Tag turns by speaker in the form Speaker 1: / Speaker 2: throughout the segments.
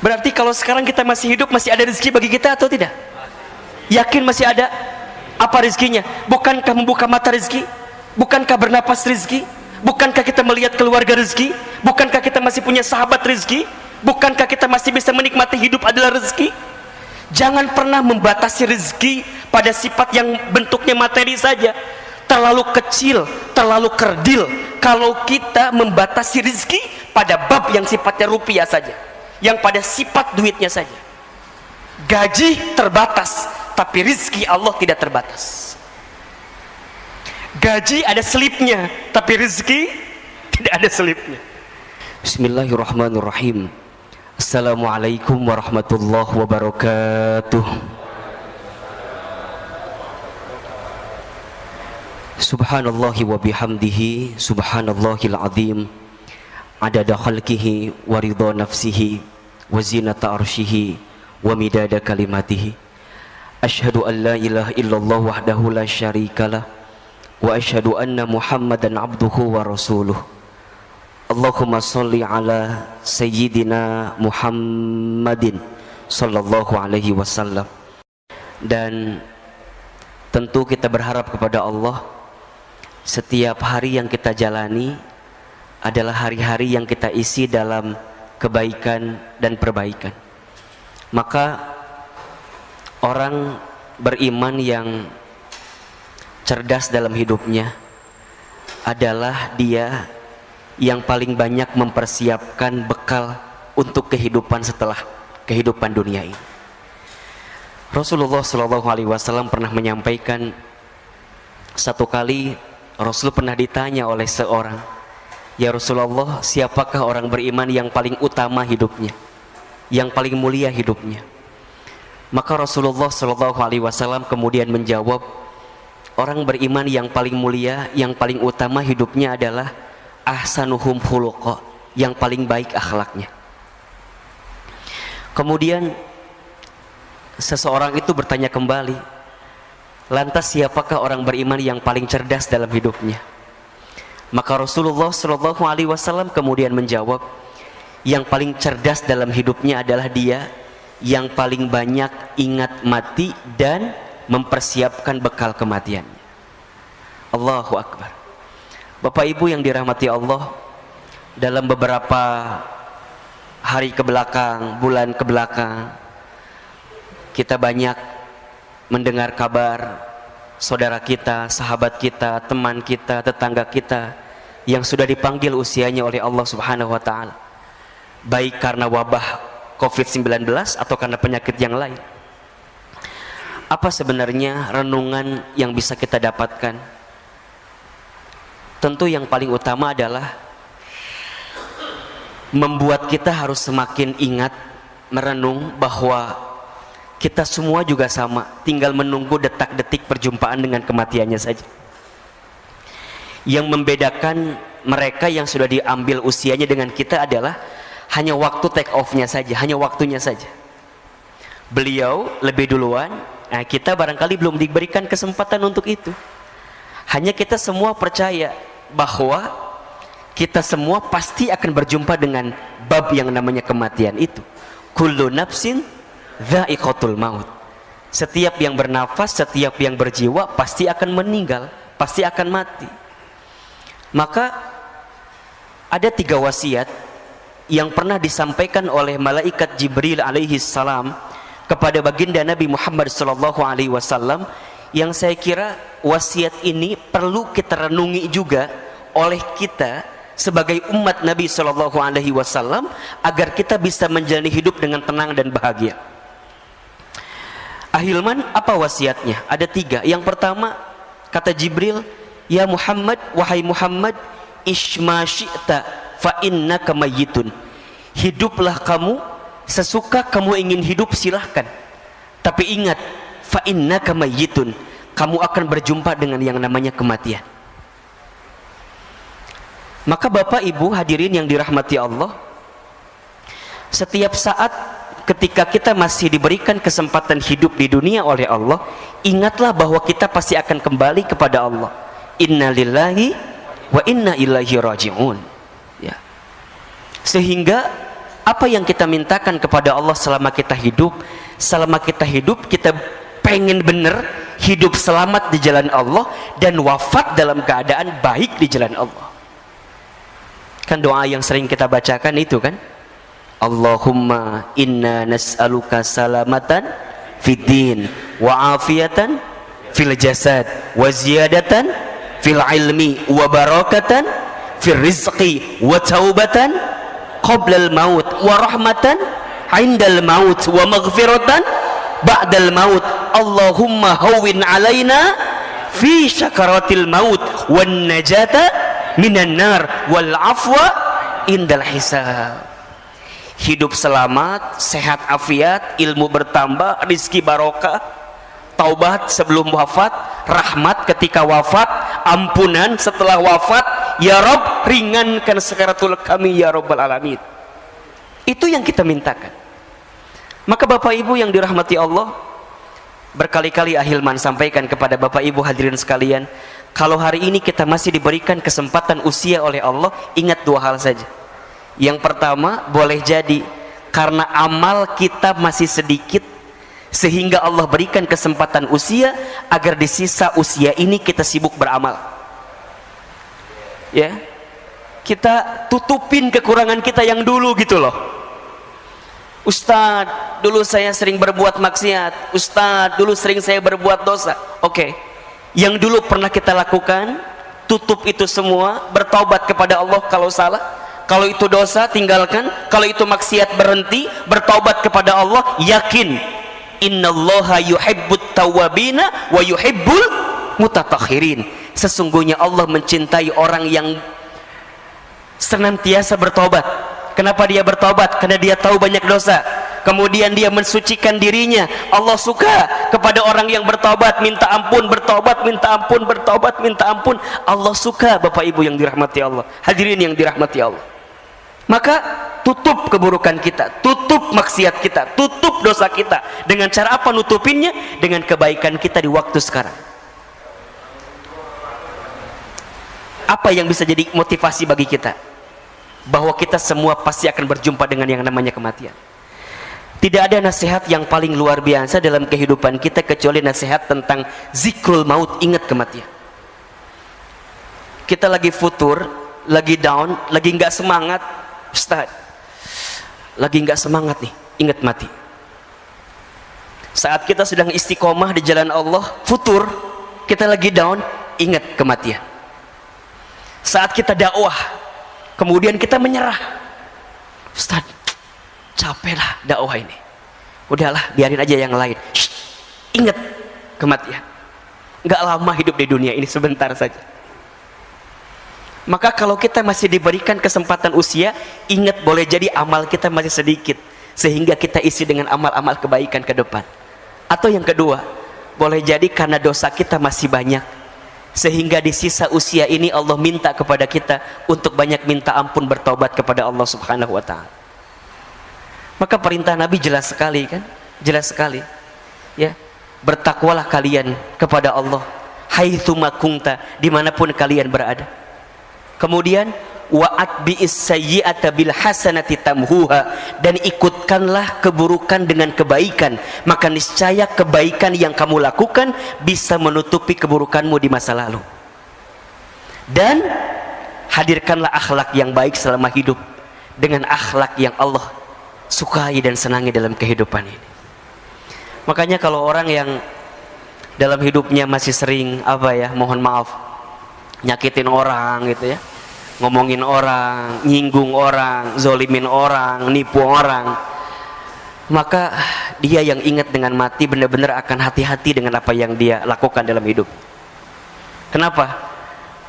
Speaker 1: Berarti kalau sekarang kita masih hidup, masih ada rezeki bagi kita atau tidak? Yakin masih ada? Apa rezekinya? Bukankah membuka mata rezeki? Bukankah bernapas rezeki? Bukankah kita melihat keluarga rezeki? Bukankah kita masih punya sahabat rezeki? Bukankah kita masih bisa menikmati hidup adalah rezeki? Jangan pernah membatasi rezeki pada sifat yang bentuknya materi saja. Terlalu kecil, terlalu kerdil kalau kita membatasi rezeki pada bab yang sifatnya rupiah saja, yang pada sifat duitnya saja. Gaji terbatas, tapi rezeki Allah tidak terbatas. Gaji ada selipnya, tapi rezeki tidak ada selipnya. Bismillahirrahmanirrahim. Assalamualaikum warahmatullahi wabarakatuh. Subhanallahi wa bihamdihi, subhanallahil azim, adada khalqihi wa ridha nafsihi wa zinata arshihi wa midada kalimatihi. Asyhadu an la ilaha illallah wahdahu la syarikalah wa asyhadu anna Muhammadan abduhu wa rasuluh. Allahumma sholli ala sayyidina Muhammadin sallallahu alaihi wasallam. Dan tentu kita berharap kepada Allah, setiap hari yang kita jalani adalah hari-hari yang kita isi dalam kebaikan dan perbaikan. Maka orang beriman yang cerdas dalam hidupnya adalah dia yang paling banyak mempersiapkan bekal untuk kehidupan setelah kehidupan dunia ini. Rasulullah SAW pernah menyampaikan, satu kali Rasul pernah ditanya oleh seorang, "Ya Rasulullah, siapakah orang beriman yang paling utama hidupnya, yang paling mulia hidupnya?" Maka Rasulullah SAW kemudian menjawab, orang beriman yang paling mulia, yang paling utama hidupnya adalah ahsanuhum khuluqa, yang paling baik akhlaknya. Kemudian seseorang itu bertanya kembali, lantas siapakah orang beriman yang paling cerdas dalam hidupnya? Maka Rasulullah SAW kemudian menjawab, yang paling cerdas dalam hidupnya adalah dia yang paling banyak ingat mati dan mempersiapkan bekal kematiannya. Allahu Akbar. Bapak Ibu yang dirahmati Allah, dalam beberapa hari kebelakang, bulan kebelakang, kita banyak mendengar kabar saudara kita, sahabat kita, teman kita, tetangga kita yang sudah dipanggil usianya oleh Allah Subhanahu wa taala, baik karena wabah COVID-19 atau karena penyakit yang lain. Apa sebenarnya renungan yang bisa kita dapatkan? Tentu yang paling utama adalah membuat kita harus semakin ingat, merenung bahwa kita semua juga sama, tinggal menunggu detak-detik perjumpaan dengan kematiannya saja. Yang membedakan mereka yang sudah diambil usianya dengan kita adalah hanya waktu take off-nya saja, hanya waktunya saja. Beliau lebih duluan, nah kita barangkali belum diberikan kesempatan untuk itu. Hanya kita semua percaya bahwa kita semua pasti akan berjumpa dengan bab yang namanya kematian itu. Kullu nafsin dha'iqatul maut. Setiap yang bernafas, setiap yang berjiwa pasti akan meninggal, pasti akan mati. Maka ada 3 wasiat yang pernah disampaikan oleh malaikat Jibril alaihi salam kepada baginda Nabi Muhammad sallallahu alaihi wasallam, yang saya kira wasiat ini perlu kita renungi juga oleh kita sebagai umat Nabi sallallahu alaihi wasallam agar kita bisa menjalani hidup dengan tenang dan bahagia. Ahilman, apa wasiatnya? Ada 3. Yang pertama, kata Jibril, "Ya Muhammad, wahai Muhammad, ishma syi'ta fa innaka mayyitun." Hiduplah kamu sesuka kamu ingin hidup, silahkan. Tapi ingat, fa innaka mayyitun, kamu akan berjumpa dengan yang namanya kematian. Maka Bapak Ibu hadirin yang dirahmati Allah, setiap saat ketika kita masih diberikan kesempatan hidup di dunia oleh Allah, ingatlah bahwa kita pasti akan kembali kepada Allah. Inna lillahi wa inna ilaihi raji'un. Ya. Sehingga Apa yang kita mintakan kepada Allah selama kita hidup? Selama kita hidup, kita pengen bener hidup selamat di jalan Allah dan wafat dalam keadaan baik di jalan Allah. Kan doa yang sering kita bacakan itu kan, Allahumma inna nas'aluka salamatan fid din wa afiyatan fil jasad wa ziyadatan fil ilmi wa barakatan fil rizqi wa taubatan qabla al maut wa rahmatan indal maut wa maghfiratan ba'dal maut. Allahumma hawwin alaina fi syakaratil maut wan najata minan nar wal afwa indal hisab. Hidup selamat, sehat afiat, ilmu bertambah, rizki barokah, taubat sebelum wafat, rahmat ketika wafat, ampunan setelah wafat. Ya Rabb, ringankan sakaratul kami ya Rabbal alamin. Itu yang kita mintakan. Maka Bapak Ibu yang dirahmati Allah, berkali-kali Ahilman sampaikan kepada Bapak Ibu hadirin sekalian, kalau hari ini kita masih diberikan kesempatan usia oleh Allah, ingat dua hal saja. Yang pertama, boleh jadi karena amal kita masih sedikit, sehingga Allah berikan kesempatan usia agar di sisa usia ini kita sibuk beramal. Ya, kita tutupin kekurangan kita yang dulu gitu loh. Ustadz, dulu saya sering berbuat maksiat. Ustadz, dulu sering saya berbuat dosa. Oke, yang dulu pernah kita lakukan, tutup itu semua, bertaubat kepada Allah kalau salah. Kalau itu dosa, tinggalkan. Kalau itu maksiat, berhenti, bertaubat kepada Allah. Yakin, innallaha yuhibbut tawwabina wa yuhibbul mutatahhirin. Sesungguhnya Allah mencintai orang yang senantiasa bertobat. Kenapa dia bertobat? Karena dia tahu banyak dosa, kemudian dia mensucikan dirinya. Allah suka kepada orang yang bertobat, minta ampun, bertobat, minta ampun, bertobat, minta ampun. Allah suka, Bapak Ibu yang dirahmati Allah, hadirin yang dirahmati Allah. Maka tutup keburukan kita, tutup maksiat kita, tutup dosa kita. Dengan cara apa nutupinnya? Dengan kebaikan kita di waktu sekarang. Apa yang bisa jadi motivasi bagi kita? Bahwa kita semua pasti akan berjumpa dengan yang namanya kematian. Tidak ada nasihat yang paling luar biasa dalam kehidupan kita kecuali nasihat tentang zikrul maut, ingat kematian. Kita lagi futur, lagi down, lagi nggak semangat, Ustaz, lagi nggak semangat nih, ingat mati. Saat kita sedang istiqomah di jalan Allah, futur, kita lagi down, ingat kematian. Saat kita dakwah, kemudian kita menyerah, Ustaz, capek lah dakwah ini, udahlah biarin aja yang lain. Shh, ingat kematian. Nggak lama hidup di dunia ini, sebentar saja. Maka kalau kita masih diberikan kesempatan usia, ingat boleh jadi amal kita masih sedikit, sehingga kita isi dengan amal-amal kebaikan ke depan. Atau yang kedua, boleh jadi karena dosa kita masih banyak, sehingga di sisa usia ini Allah minta kepada kita untuk banyak minta ampun, bertobat kepada Allah Subhanahu wa ta'ala. Maka perintah Nabi jelas sekali kan? Jelas sekali. Ya, bertakwalah kalian kepada Allah haitsuma kunta, dimanapun kalian berada. Kemudian wa'at bi'is sayyi'ata bil hasanati tamhuha, dan ikutkanlah keburukan dengan kebaikan, maka niscaya kebaikan yang kamu lakukan bisa menutupi keburukanmu di masa lalu. Dan hadirkanlah akhlak yang baik selama hidup dengan akhlak yang Allah sukai dan senangi dalam kehidupan ini. Makanya kalau orang yang dalam hidupnya masih sering mohon maaf, nyakitin orang gitu ya, ngomongin orang, nyinggung orang, zolimin orang, nipu orang, maka dia yang ingat dengan mati benar-benar akan hati-hati dengan apa yang dia lakukan dalam hidup. Kenapa?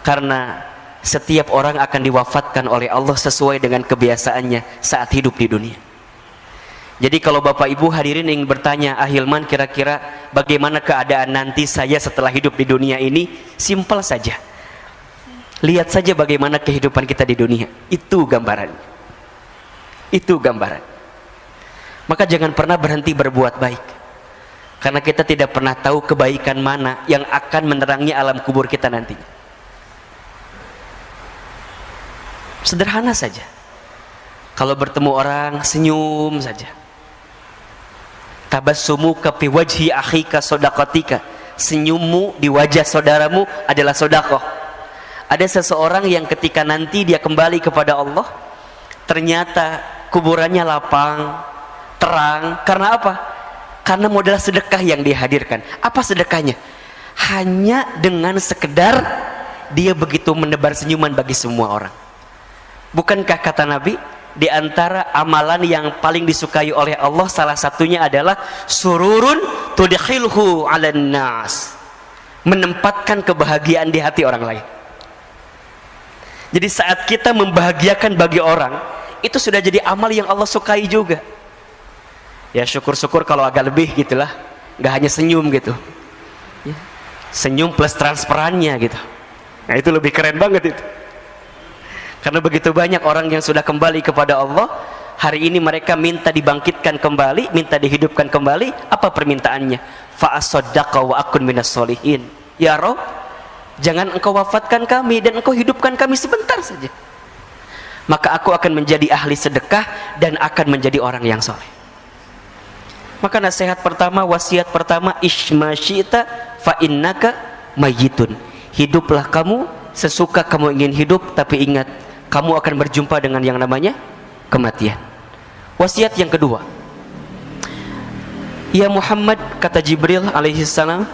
Speaker 1: Karena setiap orang akan diwafatkan oleh Allah sesuai dengan kebiasaannya saat hidup di dunia. Jadi kalau Bapak Ibu hadirin ingin bertanya, Ahilman kira-kira bagaimana keadaan nanti saya setelah hidup di dunia ini? Simpel saja, lihat saja bagaimana kehidupan kita di dunia. Itu gambaran. Itu gambaran. Maka jangan pernah berhenti berbuat baik, karena kita tidak pernah tahu kebaikan mana yang akan menerangi alam kubur kita nantinya. Sederhana saja. Kalau bertemu orang senyum saja. Tabassumuka fi wajhi akhika shadaqatika. Senyummu di wajah saudaramu adalah sedekah. Ada seseorang yang ketika nanti dia kembali kepada Allah, ternyata kuburannya lapang, terang. Karena apa? Karena modal sedekah yang dihadirkan. Apa sedekahnya? Hanya dengan sekedar dia begitu menebar senyuman bagi semua orang. Bukankah kata Nabi, di antara amalan yang paling disukai oleh Allah salah satunya adalah sururun tudkhilhu 'alan nas, menempatkan kebahagiaan di hati orang lain. Jadi saat kita membahagiakan bagi orang, itu sudah jadi amal yang Allah sukai juga. Ya syukur-syukur kalau agak lebih gitulah, nggak hanya senyum gitu ya. Senyum plus transparannya gitu. Nah itu lebih keren banget itu. Karena begitu banyak orang yang sudah kembali kepada Allah, hari ini mereka minta dibangkitkan kembali, minta dihidupkan kembali. Apa permintaannya? Fa'asaddaqa wa akun minas solihin. Ya Rabb, jangan engkau wafatkan kami dan engkau hidupkan kami sebentar saja, maka aku akan menjadi ahli sedekah dan akan menjadi orang yang soleh. Maka nasihat pertama, wasiat pertama, ishma syi'ta fa innaka mayyitun. Hiduplah kamu sesuka kamu ingin hidup, tapi ingat kamu akan berjumpa dengan yang namanya kematian. Wasiat yang kedua, ya Muhammad, kata Jibril alaihi salam,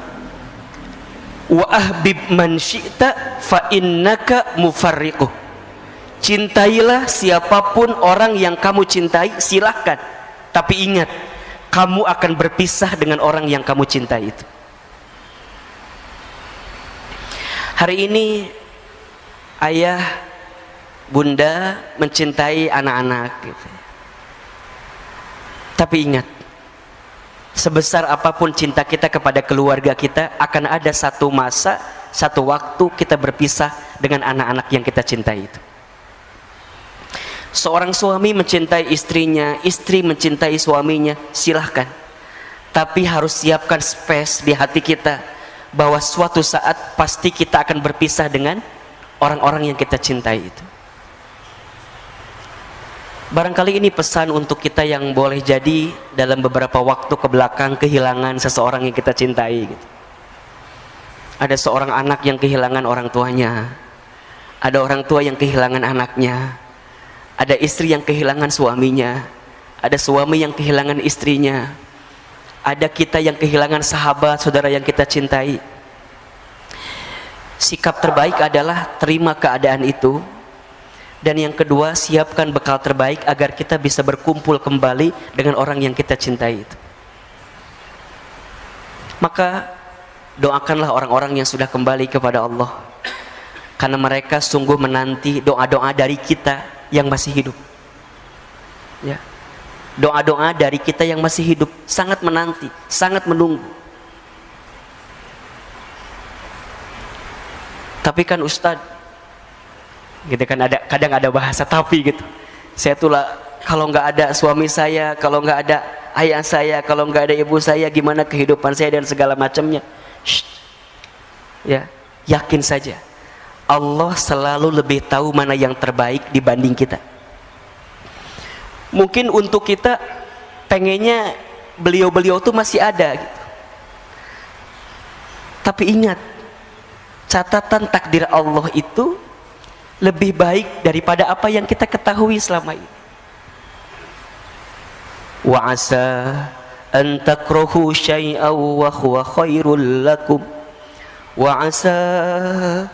Speaker 1: wa ahbib man syi'ta fa innaka mufarriquh. Cintailah siapapun orang yang kamu cintai, silahkan, tapi ingat kamu akan berpisah dengan orang yang kamu cintai itu. Hari ini ayah bunda mencintai anak-anak gitu. Tapi ingat, sebesar apapun cinta kita kepada keluarga kita, akan ada satu masa, satu waktu kita berpisah dengan anak-anak yang kita cintai itu. Seorang suami mencintai istrinya, istri mencintai suaminya, silahkan. Tapi harus siapkan space di hati kita bahwa suatu saat pasti kita akan berpisah dengan orang-orang yang kita cintai itu. Barangkali ini pesan untuk kita yang boleh jadi dalam beberapa waktu ke belakang kehilangan seseorang yang kita cintai gitu. Ada seorang anak yang kehilangan orang tuanya, ada orang tua yang kehilangan anaknya, ada istri yang kehilangan suaminya, ada suami yang kehilangan istrinya, ada kita yang kehilangan sahabat, saudara yang kita cintai. Sikap terbaik adalah terima keadaan itu. Dan yang kedua, siapkan bekal terbaik agar kita bisa berkumpul kembali dengan orang yang kita cintai itu. Maka doakanlah orang-orang yang sudah kembali kepada Allah, karena mereka sungguh menanti doa-doa dari kita yang masih hidup ya. Doa-doa dari kita yang masih hidup sangat menanti, sangat menunggu. Tapi kan Ustadz, gitu kan, kadang ada bahasa tapi gitu. Saya tuh lah, kalau nggak ada suami saya, kalau nggak ada ayah saya, kalau nggak ada ibu saya, gimana kehidupan saya dan segala macamnya. Ya, yakin saja Allah selalu lebih tahu mana yang terbaik dibanding kita. Mungkin untuk kita pengennya beliau-beliau tuh masih ada gitu. Tapi ingat, catatan takdir Allah itu lebih baik daripada apa yang kita ketahui selama ini. Wa asa an takrahu syai'an wa huwa khairul lakum wa asa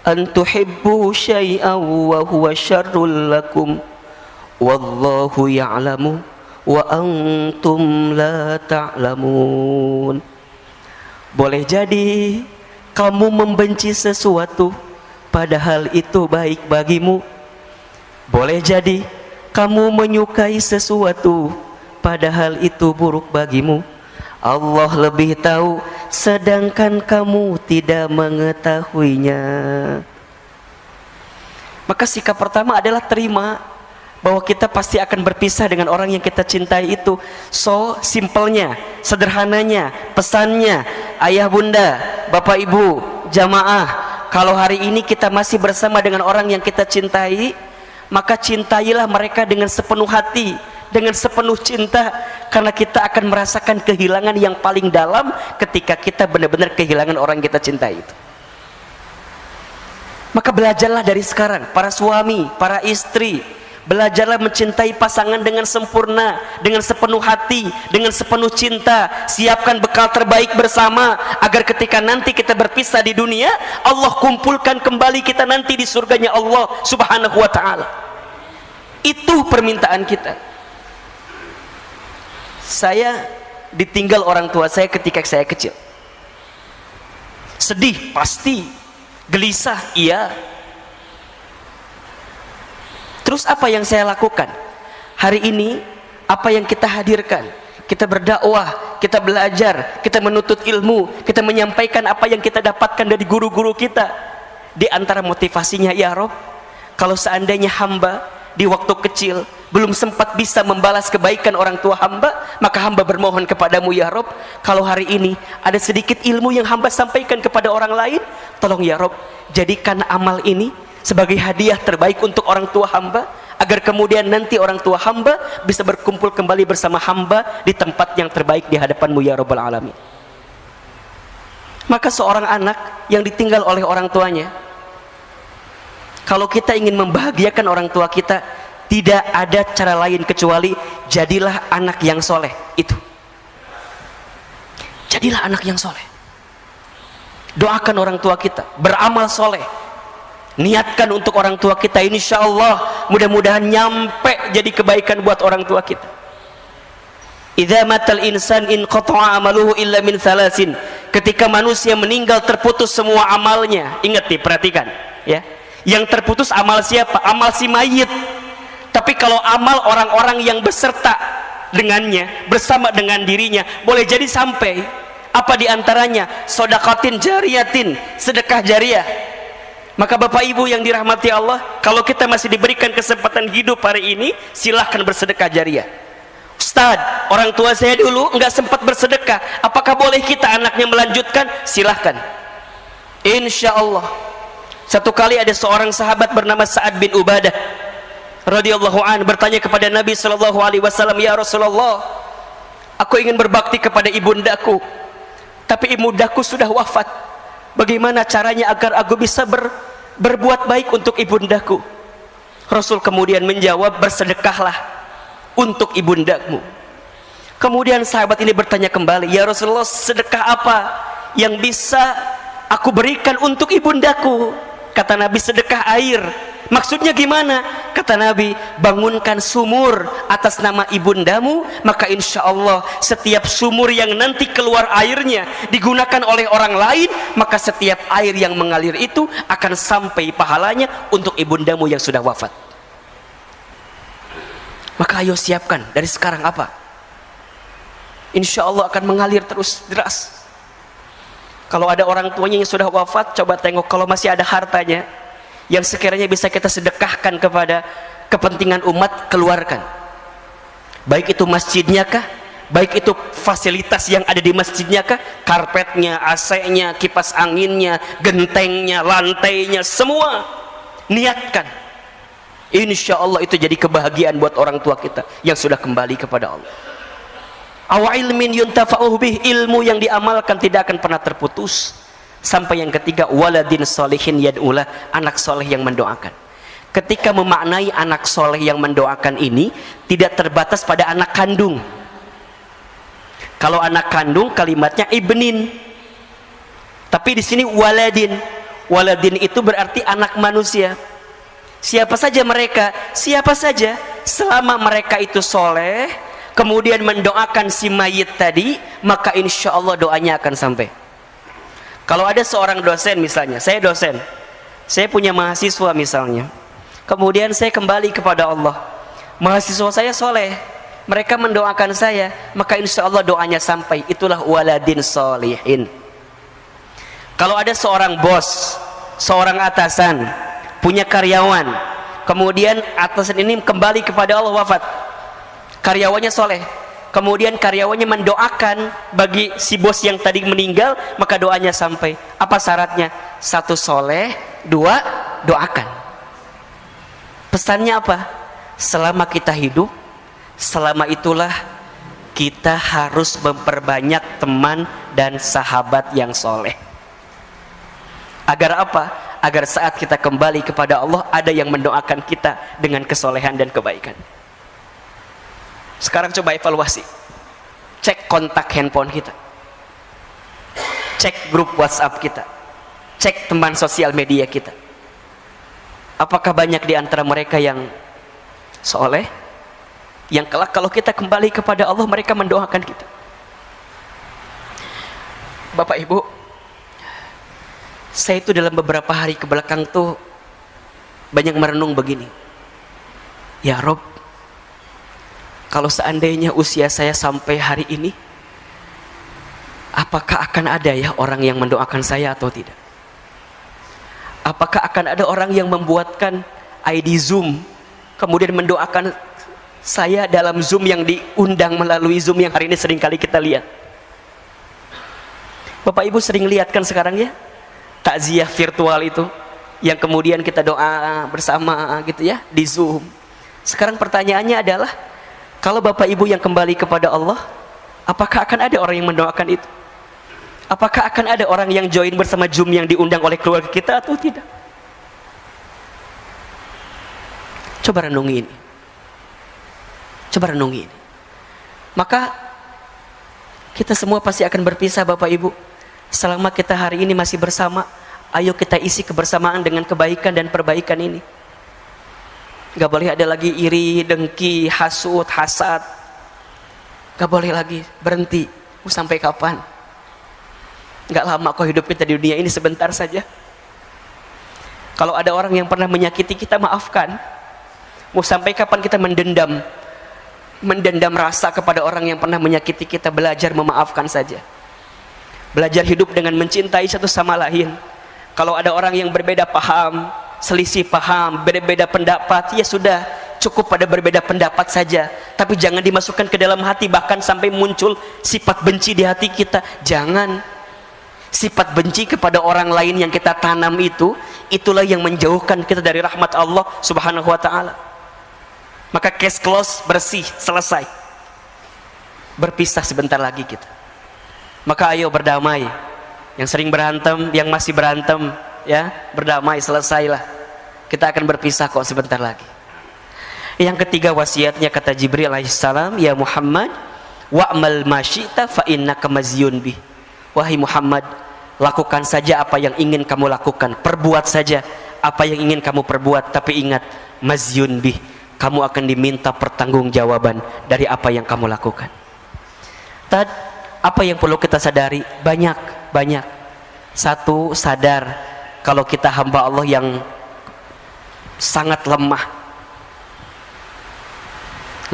Speaker 1: an tuhibbu syai'an wa huwa syarrul lakum wallahu ya'lamu wa antum la ta'lamun. Boleh jadi kamu membenci sesuatu padahal itu baik bagimu. Boleh jadi kamu menyukai sesuatu padahal itu buruk bagimu. Allah lebih tahu sedangkan kamu tidak mengetahuinya. Maka sikap pertama adalah terima bahwa kita pasti akan berpisah dengan orang yang kita cintai itu. So simpelnya, sederhananya, pesannya, ayah bunda, bapak ibu, jamaah, kalau hari ini kita masih bersama dengan orang yang kita cintai, maka cintailah mereka dengan sepenuh hati, dengan sepenuh cinta, karena kita akan merasakan kehilangan yang paling dalam ketika kita benar-benar kehilangan orang yang kita cintai itu. Maka belajarlah dari sekarang, para suami, para istri, belajarlah mencintai pasangan dengan sempurna, dengan sepenuh hati, dengan sepenuh cinta. Siapkan bekal terbaik bersama, agar ketika nanti kita berpisah di dunia, Allah kumpulkan kembali kita nanti di surganya Allah subhanahu wa ta'ala. Itu permintaan kita. Saya ditinggal orang tua saya ketika saya kecil. Sedih pasti, gelisah iya. Terus apa yang saya lakukan? Hari ini apa yang kita hadirkan? Kita berdakwah, kita belajar, kita menuntut ilmu, kita menyampaikan apa yang kita dapatkan dari guru-guru kita. Di antara motivasinya, ya Rob, kalau seandainya hamba di waktu kecil belum sempat bisa membalas kebaikan orang tua hamba, maka hamba bermohon kepadamu ya Rob, kalau hari ini ada sedikit ilmu yang hamba sampaikan kepada orang lain, tolong ya Rob, jadikan amal ini sebagai hadiah terbaik untuk orang tua hamba, agar kemudian nanti orang tua hamba bisa berkumpul kembali bersama hamba di tempat yang terbaik di hadapanmu ya Rabbal Alamin. Maka seorang anak yang ditinggal oleh orang tuanya, kalau kita ingin membahagiakan orang tua kita, tidak ada cara lain kecuali jadilah anak yang soleh. Itu, jadilah anak yang soleh. Doakan orang tua kita, beramal soleh, niatkan untuk orang tua kita. Insya Allah mudah-mudahan nyampe jadi kebaikan buat orang tua kita. Idza matal insan in qata'a amaluhu illa min salasin. Ketika manusia meninggal terputus semua amalnya. Ingat nih, perhatikan ya. Yang terputus amal siapa? Amal si mayit. Tapi kalau amal orang-orang yang beserta dengannya, bersama dengan dirinya, boleh jadi sampai. Apa diantaranya? Sodakatin jariyatin, sedekah jariah. Maka Bapak Ibu yang dirahmati Allah, kalau kita masih diberikan kesempatan hidup hari ini, silahkan bersedekah jariah. Ustaz, orang tua saya dulu nggak sempat bersedekah, apakah boleh kita anaknya melanjutkan? Silahkan. Insya Allah. Satu kali ada seorang sahabat bernama Sa'ad bin Ubadah radhiyallahu an bertanya kepada Nabi sallallahu alaihi wasallam, ya Rasulullah, aku ingin berbakti kepada ibundaku, tapi ibundaku sudah wafat. Bagaimana caranya agar aku bisa berbuat baik untuk ibundaku? Rasul kemudian menjawab, bersedekahlah untuk ibundamu. Kemudian sahabat ini bertanya kembali, ya Rasulullah, sedekah apa yang bisa aku berikan untuk ibundaku? Kata Nabi, sedekah air. Maksudnya gimana? Kata Nabi, bangunkan sumur atas nama ibundamu, maka insya Allah setiap sumur yang nanti keluar airnya digunakan oleh orang lain, maka setiap air yang mengalir itu akan sampai pahalanya untuk ibundamu yang sudah wafat. Maka ayo siapkan dari sekarang apa? Insya Allah akan mengalir terus deras. Kalau ada orang tuanya yang sudah wafat, coba tengok, kalau masih ada hartanya yang sekiranya bisa kita sedekahkan kepada kepentingan umat, keluarkan. Baik itu masjidnya kah, baik itu fasilitas yang ada di masjidnya kah, karpetnya, AC-nya, kipas anginnya, gentengnya, lantainya, semua niatkan. Insya Allah itu jadi kebahagiaan buat orang tua kita yang sudah kembali kepada Allah. Aw ilmin yuntafa'uh bih, ilmu yang diamalkan tidak akan pernah terputus. Sampai yang ketiga, waladin solihin yad'ulah, anak soleh yang mendoakan. Ketika memaknai anak soleh yang mendoakan ini, tidak terbatas pada anak kandung. Kalau anak kandung kalimatnya ibnin, tapi di sini waladin. Waladin itu berarti anak manusia. Siapa saja mereka, siapa saja, selama mereka itu soleh, kemudian mendoakan si mayit tadi, maka insya Allah doanya akan sampai. Kalau ada seorang dosen misalnya, saya dosen, saya punya mahasiswa misalnya, kemudian saya kembali kepada Allah, mahasiswa saya soleh, mereka mendoakan saya, maka insya Allah doanya sampai. Itulah waladin solihin. Kalau ada seorang bos, seorang atasan, punya karyawan, kemudian atasan ini kembali kepada Allah, wafat, karyawannya soleh, kemudian karyawannya mendoakan bagi si bos yang tadi meninggal, maka doanya sampai. Apa syaratnya? Satu, soleh; dua, doakan. Pesannya apa? Selama kita hidup, selama itulah kita harus memperbanyak teman dan sahabat yang soleh. Agar apa? Agar saat kita kembali kepada Allah, ada yang mendoakan kita dengan kesolehan dan kebaikan. Sekarang coba evaluasi. Cek kontak handphone kita, cek grup WhatsApp kita, cek teman sosial media kita. Apakah banyak di antara mereka yang soleh, yang kelak kalau kita kembali kepada Allah mereka mendoakan kita? Bapak Ibu, saya itu dalam beberapa hari kebelakang tuh banyak merenung begini. Ya Rob, kalau seandainya usia saya sampai hari ini, apakah akan ada ya orang yang mendoakan saya atau tidak? Apakah akan ada orang yang membuatkan ID Zoom kemudian mendoakan saya dalam Zoom yang diundang melalui Zoom yang hari ini sering kali kita lihat? Bapak Ibu sering lihat kan sekarang ya, takziah virtual itu yang kemudian kita doa bersama gitu ya di Zoom. Sekarang pertanyaannya adalah, kalau Bapak Ibu yang kembali kepada Allah, apakah akan ada orang yang mendoakan itu? Apakah akan ada orang yang join bersama Zoom yang diundang oleh keluarga kita atau tidak? Coba renungi ini. Coba renungi ini. Maka kita semua pasti akan berpisah Bapak Ibu. Selama kita hari ini masih bersama, ayo kita isi kebersamaan dengan kebaikan dan perbaikan ini. Gak boleh ada lagi iri, dengki, hasud, hasad. Gak boleh lagi, berhenti. Mau sampai kapan? Gak lama kok hidup kita di dunia ini, sebentar saja. Kalau ada orang yang pernah menyakiti kita, maafkan. Mau sampai kapan kita mendendam rasa kepada orang yang pernah menyakiti kita? Belajar memaafkan saja. Belajar hidup dengan mencintai satu sama lain. Kalau ada orang yang berbeda paham, selisih paham, berbeda pendapat, ya sudah, cukup pada berbeda pendapat saja. Tapi jangan dimasukkan ke dalam hati, bahkan sampai muncul sifat benci di hati kita. Jangan. Sifat benci kepada orang lain yang kita tanam itu, itulah yang menjauhkan kita dari rahmat Allah Subhanahu wa ta'ala. Maka case close, bersih, selesai. Berpisah sebentar lagi kita. Maka ayo berdamai. Yang sering berantem, yang masih berantem, ya, berdamai, selesailah. Kita akan berpisah kok sebentar lagi. Yang ketiga wasiatnya, kata Jibril alaihissalam, ya Muhammad, wa'mal ma syi'ta fa innaka mazyun bih. Wahai Muhammad, lakukan saja apa yang ingin kamu lakukan, perbuat saja apa yang ingin kamu perbuat, tapi ingat, mazyun bih, kamu akan diminta pertanggungjawaban dari apa yang kamu lakukan. Apa yang perlu kita sadari? Banyak. Satu, sadar kalau kita hamba Allah yang sangat lemah.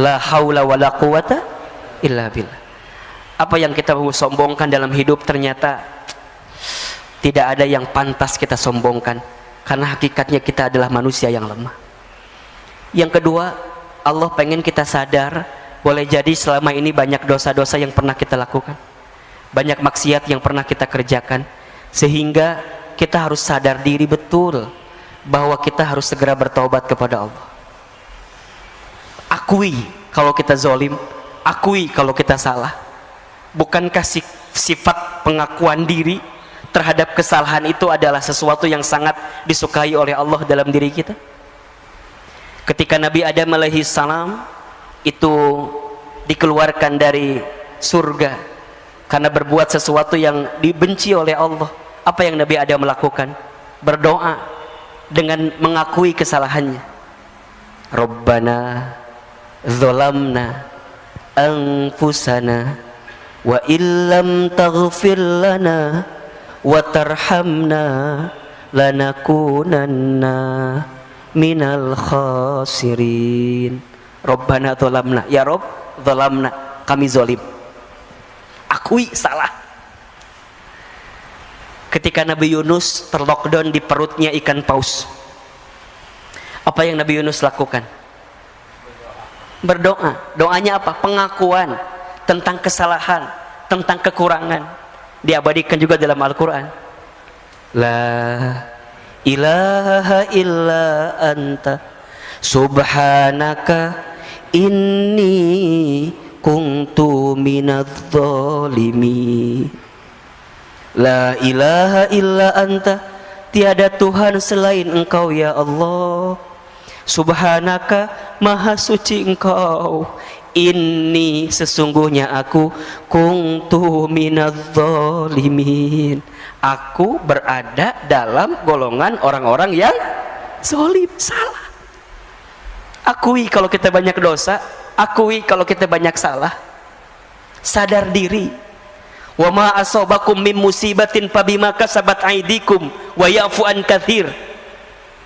Speaker 1: La haula wa la quwata illa billah. Apa yang kita sombongkan dalam hidup ternyata tidak ada yang pantas kita sombongkan, karena hakikatnya kita adalah manusia yang lemah. Yang kedua, Allah pengen kita sadar, boleh jadi selama ini banyak dosa-dosa yang pernah kita lakukan, banyak maksiat yang pernah kita kerjakan, sehingga kita harus sadar diri betul bahwa kita harus segera bertaubat kepada Allah. Akui kalau kita zalim, akui kalau kita salah. Bukankah sifat pengakuan diri terhadap kesalahan itu adalah sesuatu yang sangat disukai oleh Allah dalam diri kita? Ketika Nabi Adam alaihi salam itu dikeluarkan dari surga karena berbuat sesuatu yang dibenci oleh Allah, apa yang Nabi Adam melakukan? Berdoa dengan mengakui kesalahannya. Rabbana dzalamna anfusana wa illam taghfir lana wa tarhamna lanakunanna minal khasirin. Rabbana dzalamna, ya Rabb, dzalamna, kami zalim. Akui salah. Ketika Nabi Yunus terlockdown di perutnya ikan paus, apa yang Nabi Yunus lakukan? Berdoa. Doanya apa? Pengakuan tentang kesalahan, tentang kekurangan. Diabadikan juga dalam Al-Quran. La ilaha illa anta Subhanaka inni kuntu minadz zalimin. La ilaha illa anta, tiada Tuhan selain Engkau ya Allah. Subhanaka, maha suci Engkau. Inni, sesungguhnya aku, kuntu minadz zalimin, aku berada dalam golongan orang-orang yang zalim, salah. Akui kalau kita banyak dosa, akui kalau kita banyak salah. Sadar diri. Wa ma asabakum min musibatin fabima kasabat aydikum wa ya'fu an katsir.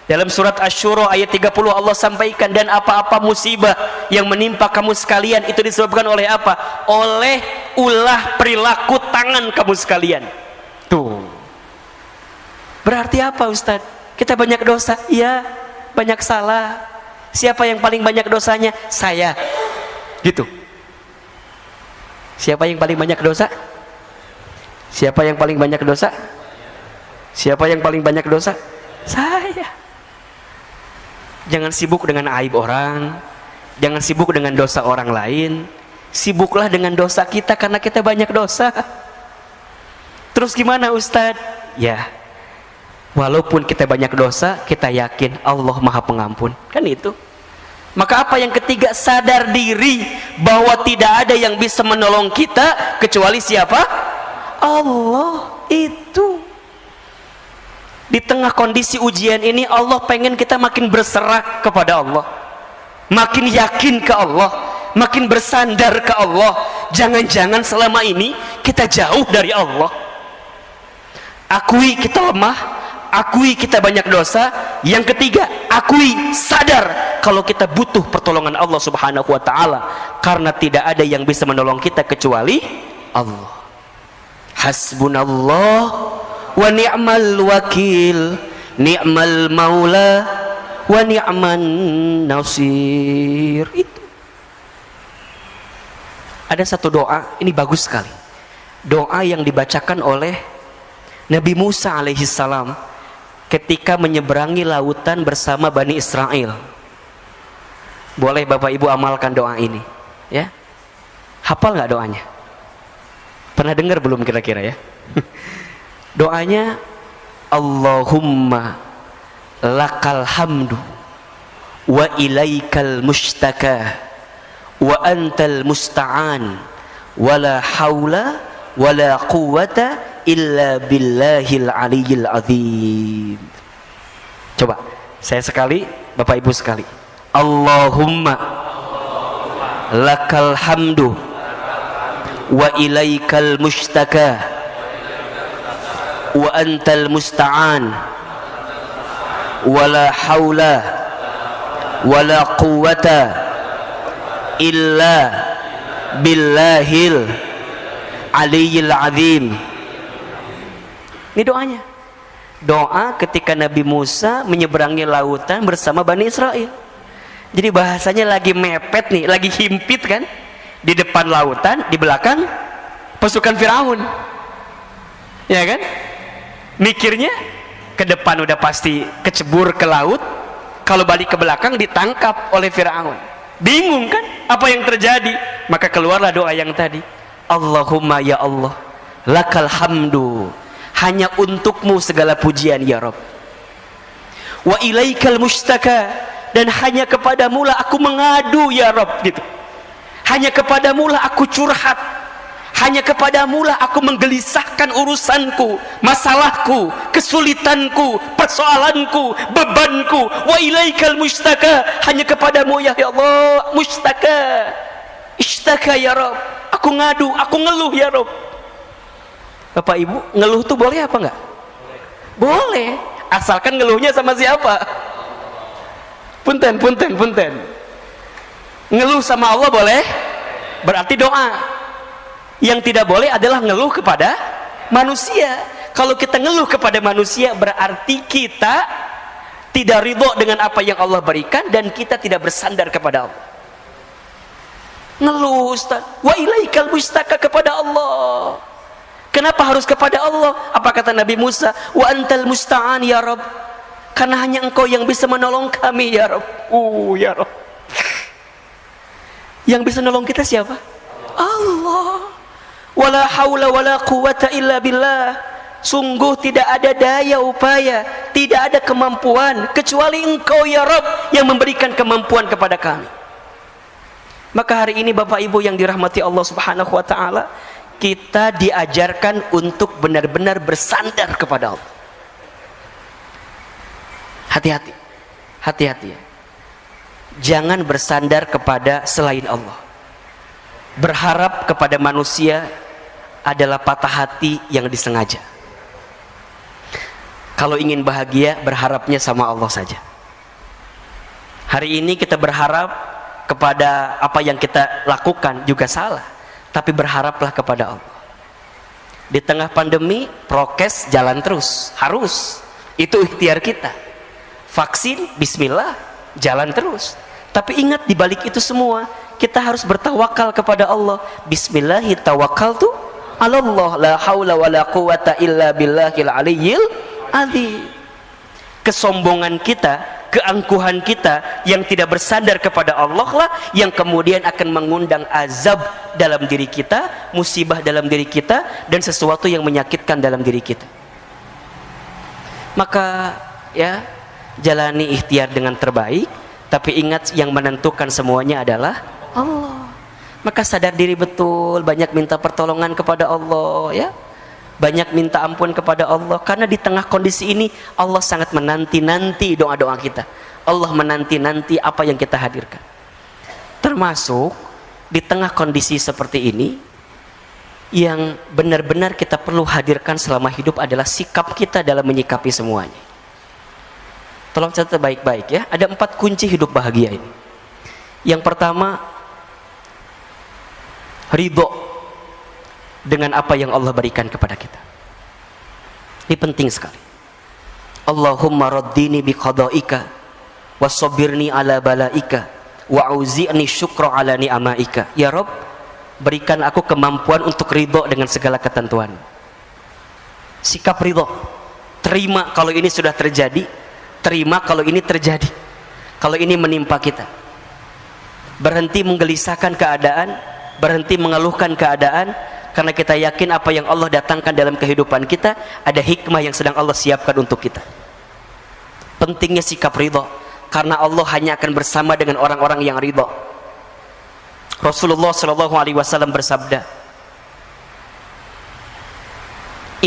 Speaker 1: Dalam surat Asy-Syura ayat 30 Allah sampaikan, dan apa-apa musibah yang menimpa kamu sekalian itu disebabkan oleh apa? Oleh ulah perilaku tangan kamu sekalian. Tuh. Berarti apa Ustaz? Kita banyak dosa? Iya, banyak salah. Siapa yang paling banyak dosanya? Saya. Gitu. Siapa yang paling banyak dosa? Siapa yang paling banyak dosa? Siapa yang paling banyak dosa? Saya. Jangan sibuk dengan aib orang, jangan sibuk dengan dosa orang lain. Sibuklah dengan dosa kita, karena kita banyak dosa. Terus gimana Ustadz? Ya, walaupun kita banyak dosa, kita yakin Allah Maha Pengampun. Kan itu. Maka apa yang ketiga? Sadar diri bahwa tidak ada yang bisa menolong kita kecuali siapa? Allah. Itu. Di tengah kondisi ujian ini, Allah pengen kita makin berserah kepada Allah, makin yakin ke Allah, makin bersandar ke Allah. Jangan-jangan selama ini kita jauh dari Allah. Akui kita lemah, akui kita banyak dosa. Yang ketiga, akui, sadar kalau kita butuh pertolongan Allah Subhanahu wa ta'ala, karena tidak ada yang bisa menolong kita kecuali Allah. Hasbunallah wa ni'mal wakil, ni'mal maula wa ni'man nasir. Itu ada satu doa, ini bagus sekali, doa yang dibacakan oleh Nabi Musa alaihissalam ketika menyeberangi lautan bersama Bani Israel. Boleh Bapak Ibu amalkan doa ini ya. Hafal nggak doanya? Pernah dengar belum kira-kira ya? Doanya, Allahumma lakal hamdu wa ilaikal mustaka wa antal musta'an wa la hawla wa la quwwata illa billahil aliyyil azim. Coba saya sekali, Bapak Ibu sekali. Allahumma lakal hamdu wa ilaikal mustaka wa antal musta'an wa la hawla wa la quwwata illa billahil aliyyil azim. Ini doanya. Doa ketika Nabi Musa menyeberangi lautan bersama Bani Israel. Jadi bahasanya lagi mepet nih, lagi himpit kan? Di depan lautan, di belakang pasukan Firaun. Ya kan? Mikirnya ke depan udah pasti kecebur ke laut, kalau balik ke belakang ditangkap oleh Firaun. Bingung kan apa yang terjadi? Maka keluarlah doa yang tadi. Allahumma ya Allah, lakal hamdu, hanya untukmu segala pujian ya Rabb. Wa ilaikal mustaka, dan hanya kepadamu lah aku mengadu ya Rabb gitu. Hanya kepadamu lah aku curhat. Hanya kepadamu lah aku menggelisahkan urusanku, masalahku, kesulitanku, persoalanku, bebanku. Wa ilaikal mustaka, hanya kepadamu ya Allah mustaka. Ishtaka ya Rabb, aku ngadu, aku ngeluh ya Rabb. Bapak Ibu, ngeluh tuh boleh apa enggak? Boleh, asalkan ngeluhnya sama siapa? Punten. Ngeluh sama Allah boleh, berarti doa. Yang tidak boleh adalah ngeluh kepada manusia. Kalau kita ngeluh kepada manusia, berarti kita tidak ridho dengan apa yang Allah berikan, dan kita tidak bersandar kepada Allah. Ngeluh Ustaz, wa ilaikal mustaka, kepada Allah. Kenapa harus kepada Allah? Apa kata Nabi Musa? Wa antal musta'an ya Rabb, karena hanya Engkau yang bisa menolong kami ya Rabb. Ya Rabb, yang bisa menolong kita siapa? Allah. Wala haula wala quwata illa billah. Sungguh tidak ada daya upaya, tidak ada kemampuan kecuali Engkau ya Rabb yang memberikan kemampuan kepada kami. Maka hari ini Bapak Ibu yang dirahmati Allah Subhanahu wa taala, kita diajarkan untuk benar-benar bersandar kepada Allah. Hati-hati. Hati-hati ya. Jangan bersandar kepada selain Allah. Berharap kepada manusia adalah patah hati yang disengaja. Kalau ingin bahagia, berharapnya sama Allah saja. Hari ini kita berharap kepada apa yang kita lakukan juga salah, tapi berharaplah kepada Allah. Di tengah pandemi, prokes jalan terus, harus. Itu ikhtiar kita. Vaksin, bismillah, jalan terus. Tapi ingat, di balik itu semua, kita harus bertawakal kepada Allah. Bismillahirrahmanirrahim. Allah, la haula wa la quwata illa billahil aliyyil azim. Kesombongan kita, keangkuhan kita yang tidak bersandar kepada Allah lah yang kemudian akan mengundang azab dalam diri kita, musibah dalam diri kita, dan sesuatu yang menyakitkan dalam diri kita. Maka ya, jalani ikhtiar dengan terbaik, tapi ingat yang menentukan semuanya adalah Allah. Maka sadar diri betul, banyak minta pertolongan kepada Allah ya. Banyak minta ampun kepada Allah, karena di tengah kondisi ini Allah sangat menanti-nanti doa-doa kita. Allah menanti-nanti apa yang kita hadirkan. Termasuk di tengah kondisi seperti ini, yang benar-benar kita perlu hadirkan selama hidup adalah sikap kita dalam menyikapi semuanya. Tolong catat baik-baik ya. Ada 4 kunci hidup bahagia ini. Yang pertama, ridho dengan apa yang Allah berikan kepada kita. Ini penting sekali. Allahumma raddini biqadaika wasobirni ala balaika wa'uzi'ni syukra ala ni'amaika. Ya Rabb, berikan aku kemampuan untuk ridho dengan segala ketentuan. Sikap ridho, terima kalau ini sudah terjadi, terima kalau ini terjadi, kalau ini menimpa kita. Berhenti menggelisahkan keadaan, berhenti mengeluhkan keadaan, karena kita yakin apa yang Allah datangkan dalam kehidupan kita ada hikmah yang sedang Allah siapkan untuk kita. Pentingnya sikap ridho, karena Allah hanya akan bersama dengan orang-orang yang ridho. Rasulullah SAW bersabda,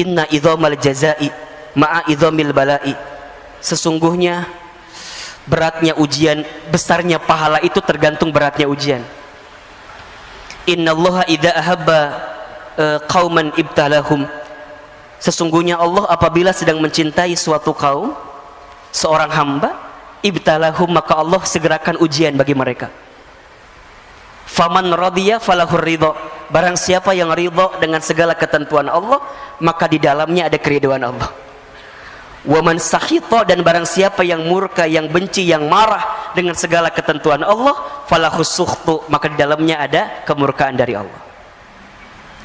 Speaker 1: Inna idhamal jazai ma'a idhamil balai. Sesungguhnya beratnya ujian, besarnya pahala itu tergantung beratnya ujian. Innallaha idza ahabba qauman ibtalahum. Sesungguhnya Allah apabila sedang mencintai suatu kaum, seorang hamba, ibtalahum, maka Allah segerakan ujian bagi mereka. Faman radiya falahur ridho. Barang siapa yang ridho dengan segala ketentuan Allah, maka di dalamnya ada keridhaan Allah. Waman sakhita, dan barang siapa yang murka, yang benci, yang marah dengan segala ketentuan Allah, falahus sukhtu, maka di dalamnya ada kemurkaan dari Allah.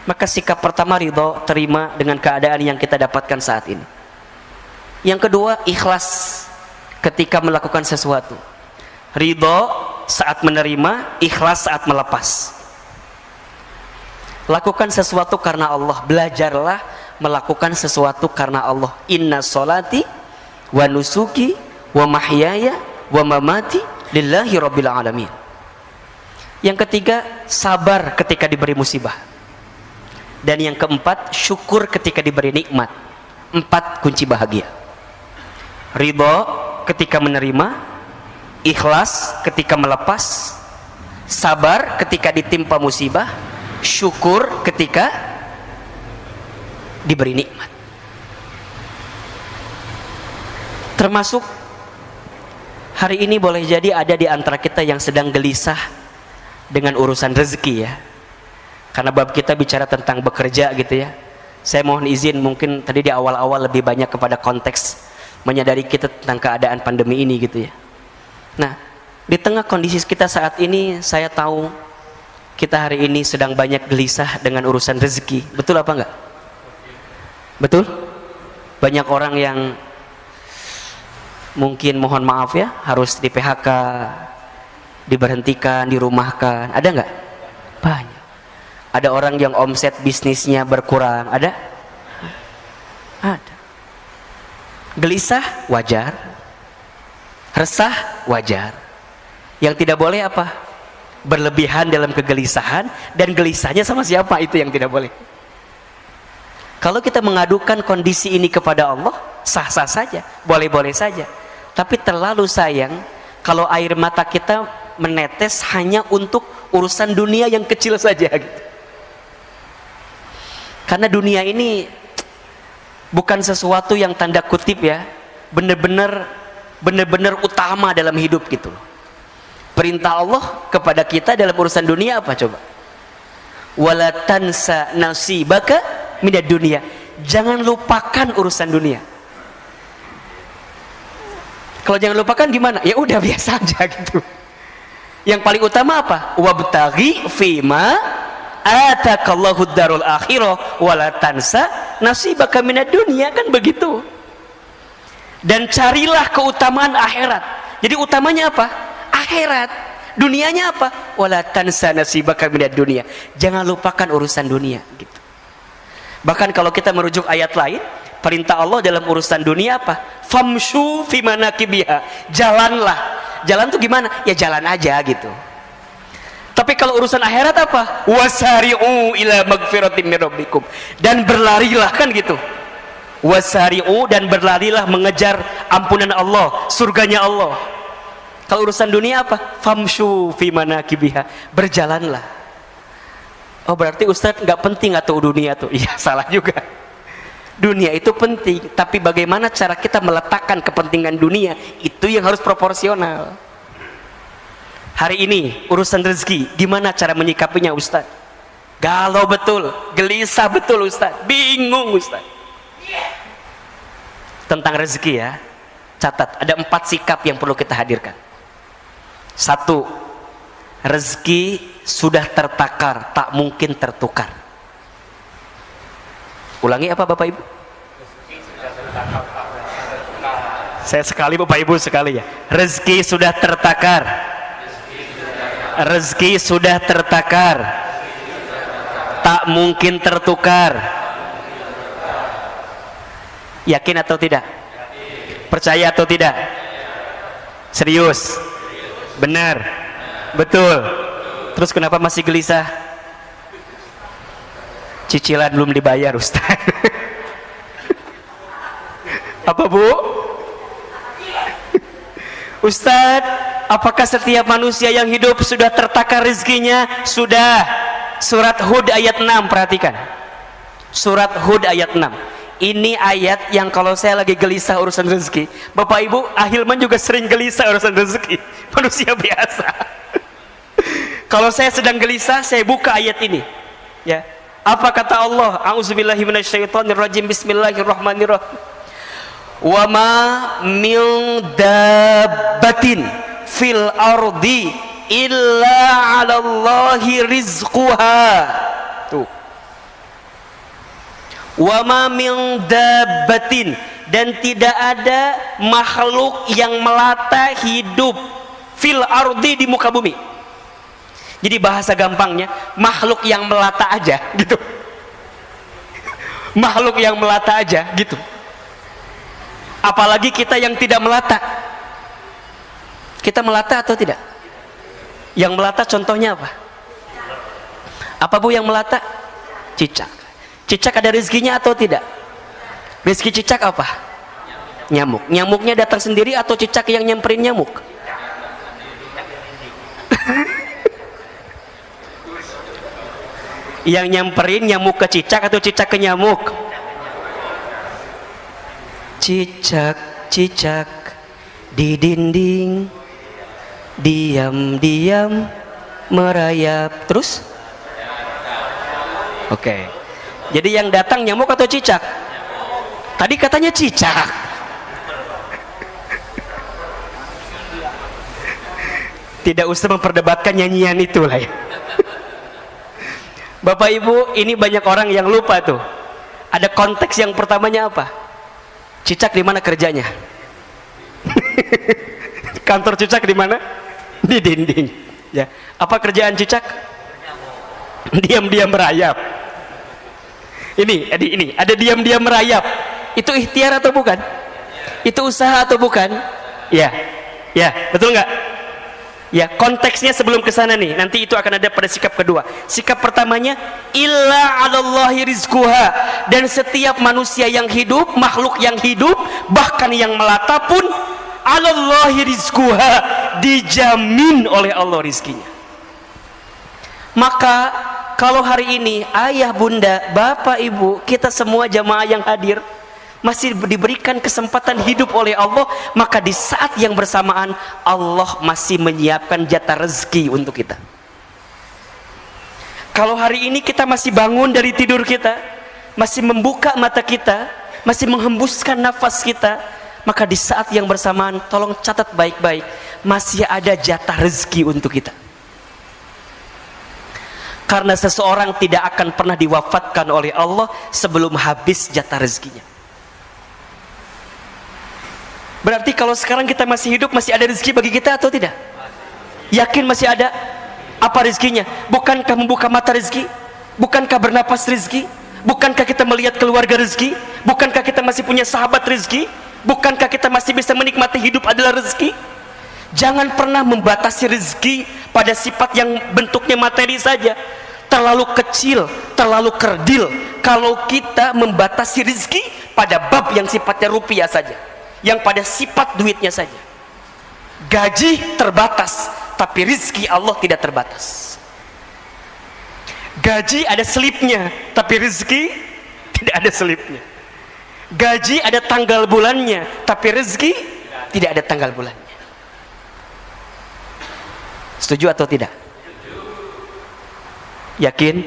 Speaker 1: Maka sikap pertama ridho, terima dengan keadaan yang kita dapatkan saat ini. Yang kedua, ikhlas ketika melakukan sesuatu. Ridho saat menerima, ikhlas saat melepas. Lakukan sesuatu karena Allah. Belajarlah melakukan sesuatu karena Allah. Inna sholati wa nusuki wa mahyaya wa mamati lillahi rabbil alamin. Yang ketiga, sabar ketika diberi musibah. Dan yang keempat, syukur ketika diberi nikmat. 4 kunci bahagia. Ridho ketika menerima, ikhlas ketika melepas, sabar ketika ditimpa musibah, syukur ketika diberi nikmat. Termasuk hari ini boleh jadi ada di antara kita yang sedang gelisah dengan urusan rezeki ya. Karena bab kita bicara tentang bekerja gitu ya. Saya mohon izin, mungkin tadi di awal-awal lebih banyak kepada konteks menyadari kita tentang keadaan pandemi ini gitu ya. Nah, di tengah kondisi kita saat ini, saya tahu kita hari ini sedang banyak gelisah dengan urusan rezeki. Betul apa enggak? Betul? Banyak orang yang mungkin mohon maaf ya, harus di PHK, diberhentikan, dirumahkan. Ada nggak? Banyak. Ada orang yang omset bisnisnya berkurang. Ada? Ada. Gelisah wajar, resah wajar. Yang tidak boleh apa? Berlebihan dalam kegelisahan, dan gelisahnya sama siapa, itu yang tidak boleh. Kalau kita mengadukan kondisi ini kepada Allah, sah-sah saja, boleh-boleh saja. Tapi terlalu sayang kalau air mata kita menetes hanya untuk urusan dunia yang kecil saja gitu. Karena dunia ini bukan sesuatu yang tanda kutip ya, benar-benar utama dalam hidup gitu loh. Perintah Allah kepada kita dalam urusan dunia apa coba? Wala tansa nasibaka minad dunia. Jangan lupakan urusan dunia. Kalau jangan lupakan gimana? Ya udah biasa aja gitu. Yang paling utama apa? Wabtaghi fima atakallahu darul akhirah wala tansa nasibaka minad dunia, kan begitu. Dan carilah keutamaan akhirat. Jadi utamanya apa? Akhirat. Dunianya apa? Wala tansa nasibaka minad dunia. Jangan lupakan urusan dunia gitu. Bahkan kalau kita merujuk ayat lain, perintah Allah dalam urusan dunia apa? Famshu fi manakibiha. Jalanlah. Jalan tuh gimana? Ya jalan aja gitu. Tapi kalau urusan akhirat apa? Wasari'u ila magfiratin min rabbikum. Dan berlarilah, kan gitu. Wasari'u, dan berlarilah mengejar ampunan Allah, surganya Allah. Kalau urusan dunia apa? Famshu fi manakibiha. Berjalanlah. Oh berarti Ustadz nggak penting atau dunia tuh? Iya, salah juga. Dunia itu penting, tapi bagaimana cara kita meletakkan kepentingan dunia, itu yang harus proporsional. Hari ini urusan rezeki, gimana cara menyikapinya Ustadz? Galau betul, gelisah betul Ustadz, bingung Ustadz. Tentang rezeki ya, catat, ada 4 sikap yang perlu kita hadirkan. 1, rezeki sudah tertakar, tak mungkin tertukar. Ulangi apa Bapak Ibu? Saya sekali Bapak Ibu sekali ya. Rezeki sudah tertakar. Rezeki sudah tertakar, tak mungkin tertukar. Yakin atau tidak? Percaya atau tidak? Serius? Benar? Betul? Terus kenapa masih gelisah? Cicilan belum dibayar Ustaz. Apa Bu? Ustaz, apakah setiap manusia yang hidup sudah tertakar rezekinya? Sudah. Surat Hud ayat 6, perhatikan. Surat Hud ayat 6. Ini ayat yang kalau saya lagi gelisah urusan rezeki, Bapak Ibu, Ahilman juga sering gelisah urusan rezeki. Manusia biasa. Kalau saya sedang gelisah, saya buka ayat ini. Ya. Apa kata Allah? A'udzubillahi minasyaitonirrajim. Bismillahirrahmanirrahim. Wa ma min dabbatin fil ardi illa 'alallahi rizquha. Tuh. Wa ma min dabbatin, dan tidak ada makhluk yang melata hidup fil ardi, di muka bumi. Jadi bahasa gampangnya, makhluk yang melata aja gitu. Makhluk yang melata aja gitu. Apalagi kita yang tidak melata. Kita melata atau tidak? Yang melata contohnya apa? Apa Bu yang melata? Cicak. Cicak ada rezekinya atau tidak? Rezeki cicak apa? Nyamuk. Nyamuknya datang sendiri atau cicak yang nyamperin nyamuk? Yang nyamperin nyamuk ke cicak atau cicak ke nyamuk? Cicak-cicak di dinding diam-diam merayap. Terus? Oke. Jadi yang datang nyamuk atau cicak? Tadi katanya cicak. Tidak usah memperdebatkan nyanyian itu lah ya. Bapak Ibu, ini banyak orang yang lupa tuh. Ada konteks yang pertamanya apa? Cicak di mana kerjanya?
Speaker 2: Kantor Cucak di mana? Di dinding. Ya. Apa kerjaan Cucak? Diam-diam merayap. Ini ada diam-diam merayap. Itu ikhtiar atau bukan? Itu usaha atau bukan? Ya. Ya, betul nggak? Ya, konteksnya sebelum ke sana nih. Nanti itu akan ada pada sikap kedua. Sikap pertamanya illa 'alallahi rizquha, dan setiap manusia yang hidup, makhluk yang hidup, bahkan yang melata pun 'alallahi rizquha, dijamin oleh Allah rizkinya. Maka kalau hari ini ayah, bunda, bapak, ibu, kita semua jamaah yang hadir masih diberikan kesempatan hidup oleh Allah, maka di saat yang bersamaan Allah masih menyiapkan jatah rezeki untuk kita. Kalau hari ini kita masih bangun dari tidur kita, masih membuka mata kita, masih menghembuskan nafas kita, maka di saat yang bersamaan tolong catat baik-baik, masih ada jatah rezeki untuk kita. Karena seseorang tidak akan pernah diwafatkan oleh Allah sebelum habis jatah rezekinya. Berarti kalau sekarang kita masih hidup, masih ada rezeki bagi kita atau tidak? Yakin masih ada? Apa rezekinya? Bukankah membuka mata rezeki? Bukankah bernapas rezeki? Bukankah kita melihat keluarga rezeki? Bukankah kita masih punya sahabat rezeki? Bukankah kita masih bisa menikmati hidup adalah rezeki? Jangan pernah membatasi rezeki pada sifat yang bentuknya materi saja. Terlalu kecil, terlalu kerdil kalau kita membatasi rezeki pada bab yang sifatnya rupiah saja, yang pada sifat duitnya saja. Gaji terbatas, tapi rezeki Allah tidak terbatas. Gaji ada selipnya, tapi rezeki tidak ada selipnya. Gaji ada tanggal bulannya, tapi rezeki tidak ada tanggal bulannya. Setuju atau tidak? Yakin?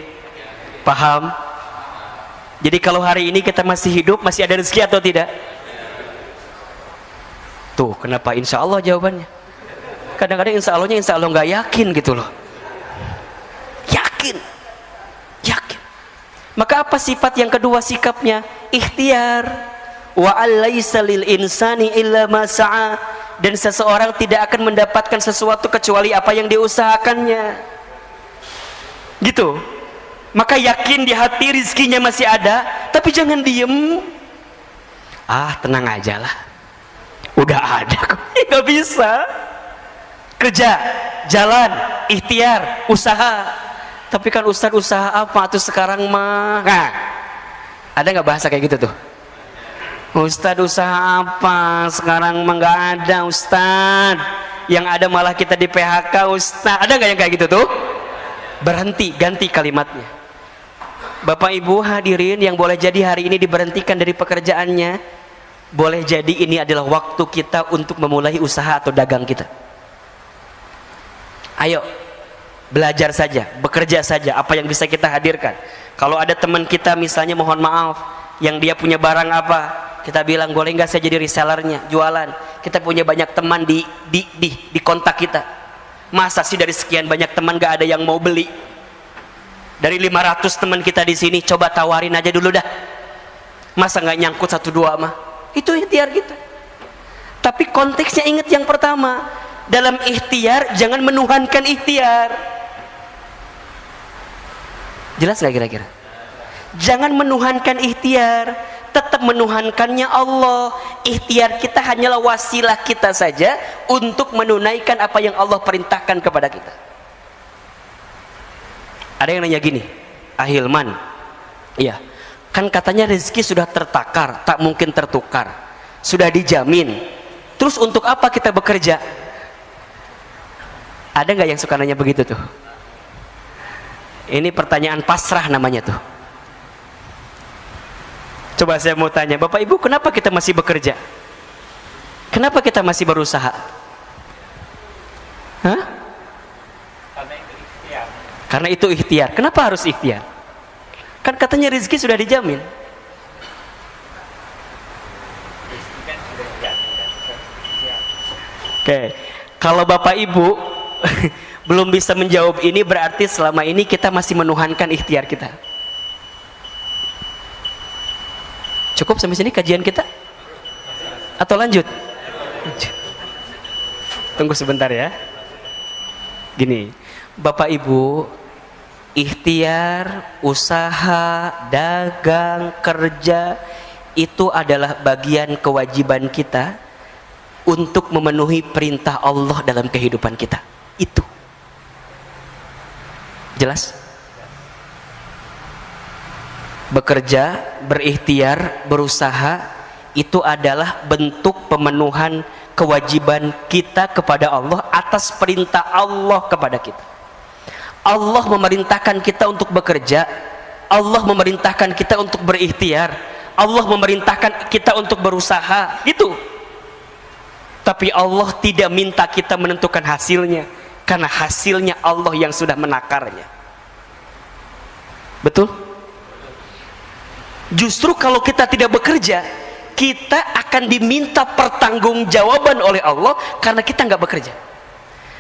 Speaker 2: Paham? Jadi kalau hari ini kita masih hidup, masih ada rezeki atau tidak? Tuh, kenapa insya Allah jawabannya? Kadang-kadang insya Allah nggak yakin gitu loh. Yakin. Maka apa sifat yang kedua sikapnya? Ikhtiar. Wa alaysa lil insani illa ma sa'a, dan seseorang tidak akan mendapatkan sesuatu kecuali apa yang diusahakannya. Gitu. Maka yakin di hati rizkinya masih ada, tapi jangan diem. Ah, tenang aja lah. Udah ada kok. Gak bisa. Kerja, jalan, ikhtiar, usaha. Tapi kan Ustadz usaha apa tuh sekarang mah? Nah, ada nggak bahasa kayak gitu tuh? Ustadz usaha apa sekarang mah? Nggak ada Ustadz. Yang ada malah kita di PHK Ustadz. Ada nggak yang kayak gitu tuh? Berhenti, ganti kalimatnya. Bapak Ibu hadirin yang boleh jadi hari ini diberhentikan dari pekerjaannya, boleh jadi ini adalah waktu kita untuk memulai usaha atau dagang kita. Ayo belajar saja, bekerja saja apa yang bisa kita hadirkan. Kalau ada teman kita misalnya mohon maaf yang dia punya barang apa, kita bilang boleh nggak saya jadi resellernya, jualan. Kita punya banyak teman di kontak kita. Masa sih dari sekian banyak teman nggak ada yang mau beli? Dari 500 teman kita di sini, coba tawarin aja dulu dah. Masa nggak nyangkut 1-2 mah? Itu ikhtiar kita. Tapi konteksnya ingat yang pertama, dalam ikhtiar jangan menuhankan ikhtiar. Jelas nggak kira-kira? Jangan menuhankan ikhtiar, tetap menuhankannya Allah. Ikhtiar kita hanyalah wasilah kita saja untuk menunaikan apa yang Allah perintahkan kepada kita. Ada yang nanya gini, Ahilman, iya, kan katanya rezeki sudah tertakar, tak mungkin tertukar, sudah dijamin. Terus untuk apa kita bekerja? Ada nggak yang suka nanya begitu tuh? Ini pertanyaan pasrah namanya tuh. Coba saya mau tanya, Bapak Ibu, kenapa kita masih bekerja? Kenapa kita masih berusaha? Hah? Karena itu ikhtiar. Kenapa harus ikhtiar? Kan katanya rezeki sudah dijamin. Oke, kalau Bapak Ibu belum bisa menjawab ini, berarti selama ini kita masih menuhankan ikhtiar kita. Cukup sampai sini kajian kita? Atau lanjut? Tunggu sebentar ya. Gini, Bapak Ibu, ikhtiar, usaha, dagang, kerja itu adalah bagian kewajiban kita untuk memenuhi perintah Allah dalam kehidupan kita. Itu jelas? Bekerja, berikhtiar, berusaha itu adalah bentuk pemenuhan kewajiban kita kepada Allah atas perintah Allah kepada kita. Allah memerintahkan kita untuk bekerja, Allah memerintahkan kita untuk berikhtiar, Allah memerintahkan kita untuk berusaha, gitu. Tapi Allah tidak minta kita menentukan hasilnya, karena hasilnya Allah yang sudah menakarnya. Betul? Justru kalau kita tidak bekerja, kita akan diminta pertanggungjawaban oleh Allah karena kita nggak bekerja,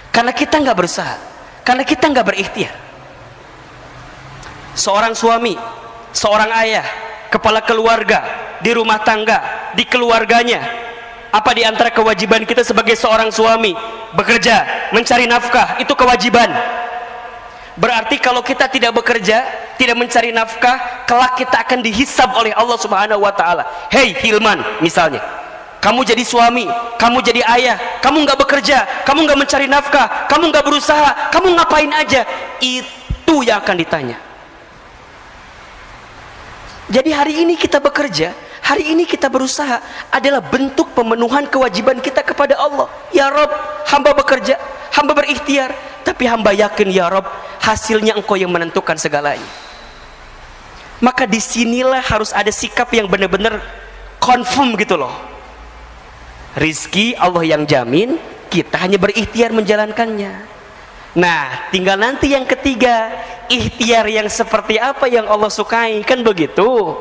Speaker 2: karena kita nggak berusaha, karena kita nggak berikhtiar. Seorang suami, seorang ayah, kepala keluarga, di rumah tangga, di keluarganya, apa di antara kewajiban kita sebagai seorang suami? Bekerja, mencari nafkah, itu kewajiban. Berarti kalau kita tidak bekerja, tidak mencari nafkah, kelak kita akan dihisab oleh Allah Subhanahu wa taala. Hei Hilman, misalnya, kamu jadi suami, kamu jadi ayah, kamu nggak bekerja, kamu nggak mencari nafkah, kamu nggak berusaha, kamu ngapain aja? Itu yang akan ditanya. Jadi hari ini kita bekerja, hari ini kita berusaha adalah bentuk pemenuhan kewajiban kita kepada Allah. Ya Rob, hamba bekerja, hamba berikhtiar, tapi hamba yakin ya Rob, hasilnya Engkau yang menentukan segalanya. Maka disinilah harus ada sikap yang benar-benar confirm gitu loh. Rizki Allah yang jamin, kita hanya berikhtiar menjalankannya. Nah, tinggal nanti yang ketiga, ikhtiar yang seperti apa yang Allah sukai, kan begitu.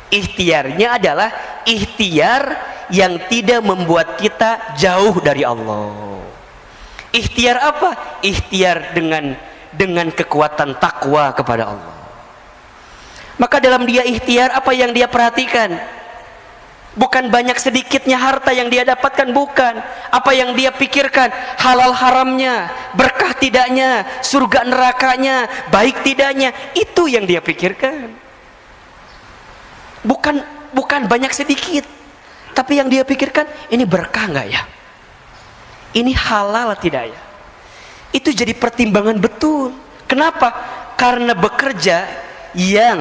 Speaker 2: Ikhtiarnya adalah ikhtiar yang tidak membuat kita jauh dari Allah. Ikhtiar apa? Ikhtiar dengan kekuatan takwa kepada Allah. Maka dalam dia ikhtiar, apa yang dia perhatikan? Bukan banyak sedikitnya harta yang dia dapatkan, bukan. Apa yang dia pikirkan? Halal haramnya, berkah tidaknya, surga nerakanya, baik tidaknya, itu yang dia pikirkan. Bukan banyak sedikit, tapi yang dia pikirkan, ini berkah nggak ya? Ini halal tidak ya? Itu jadi pertimbangan betul. Kenapa? Karena bekerja yang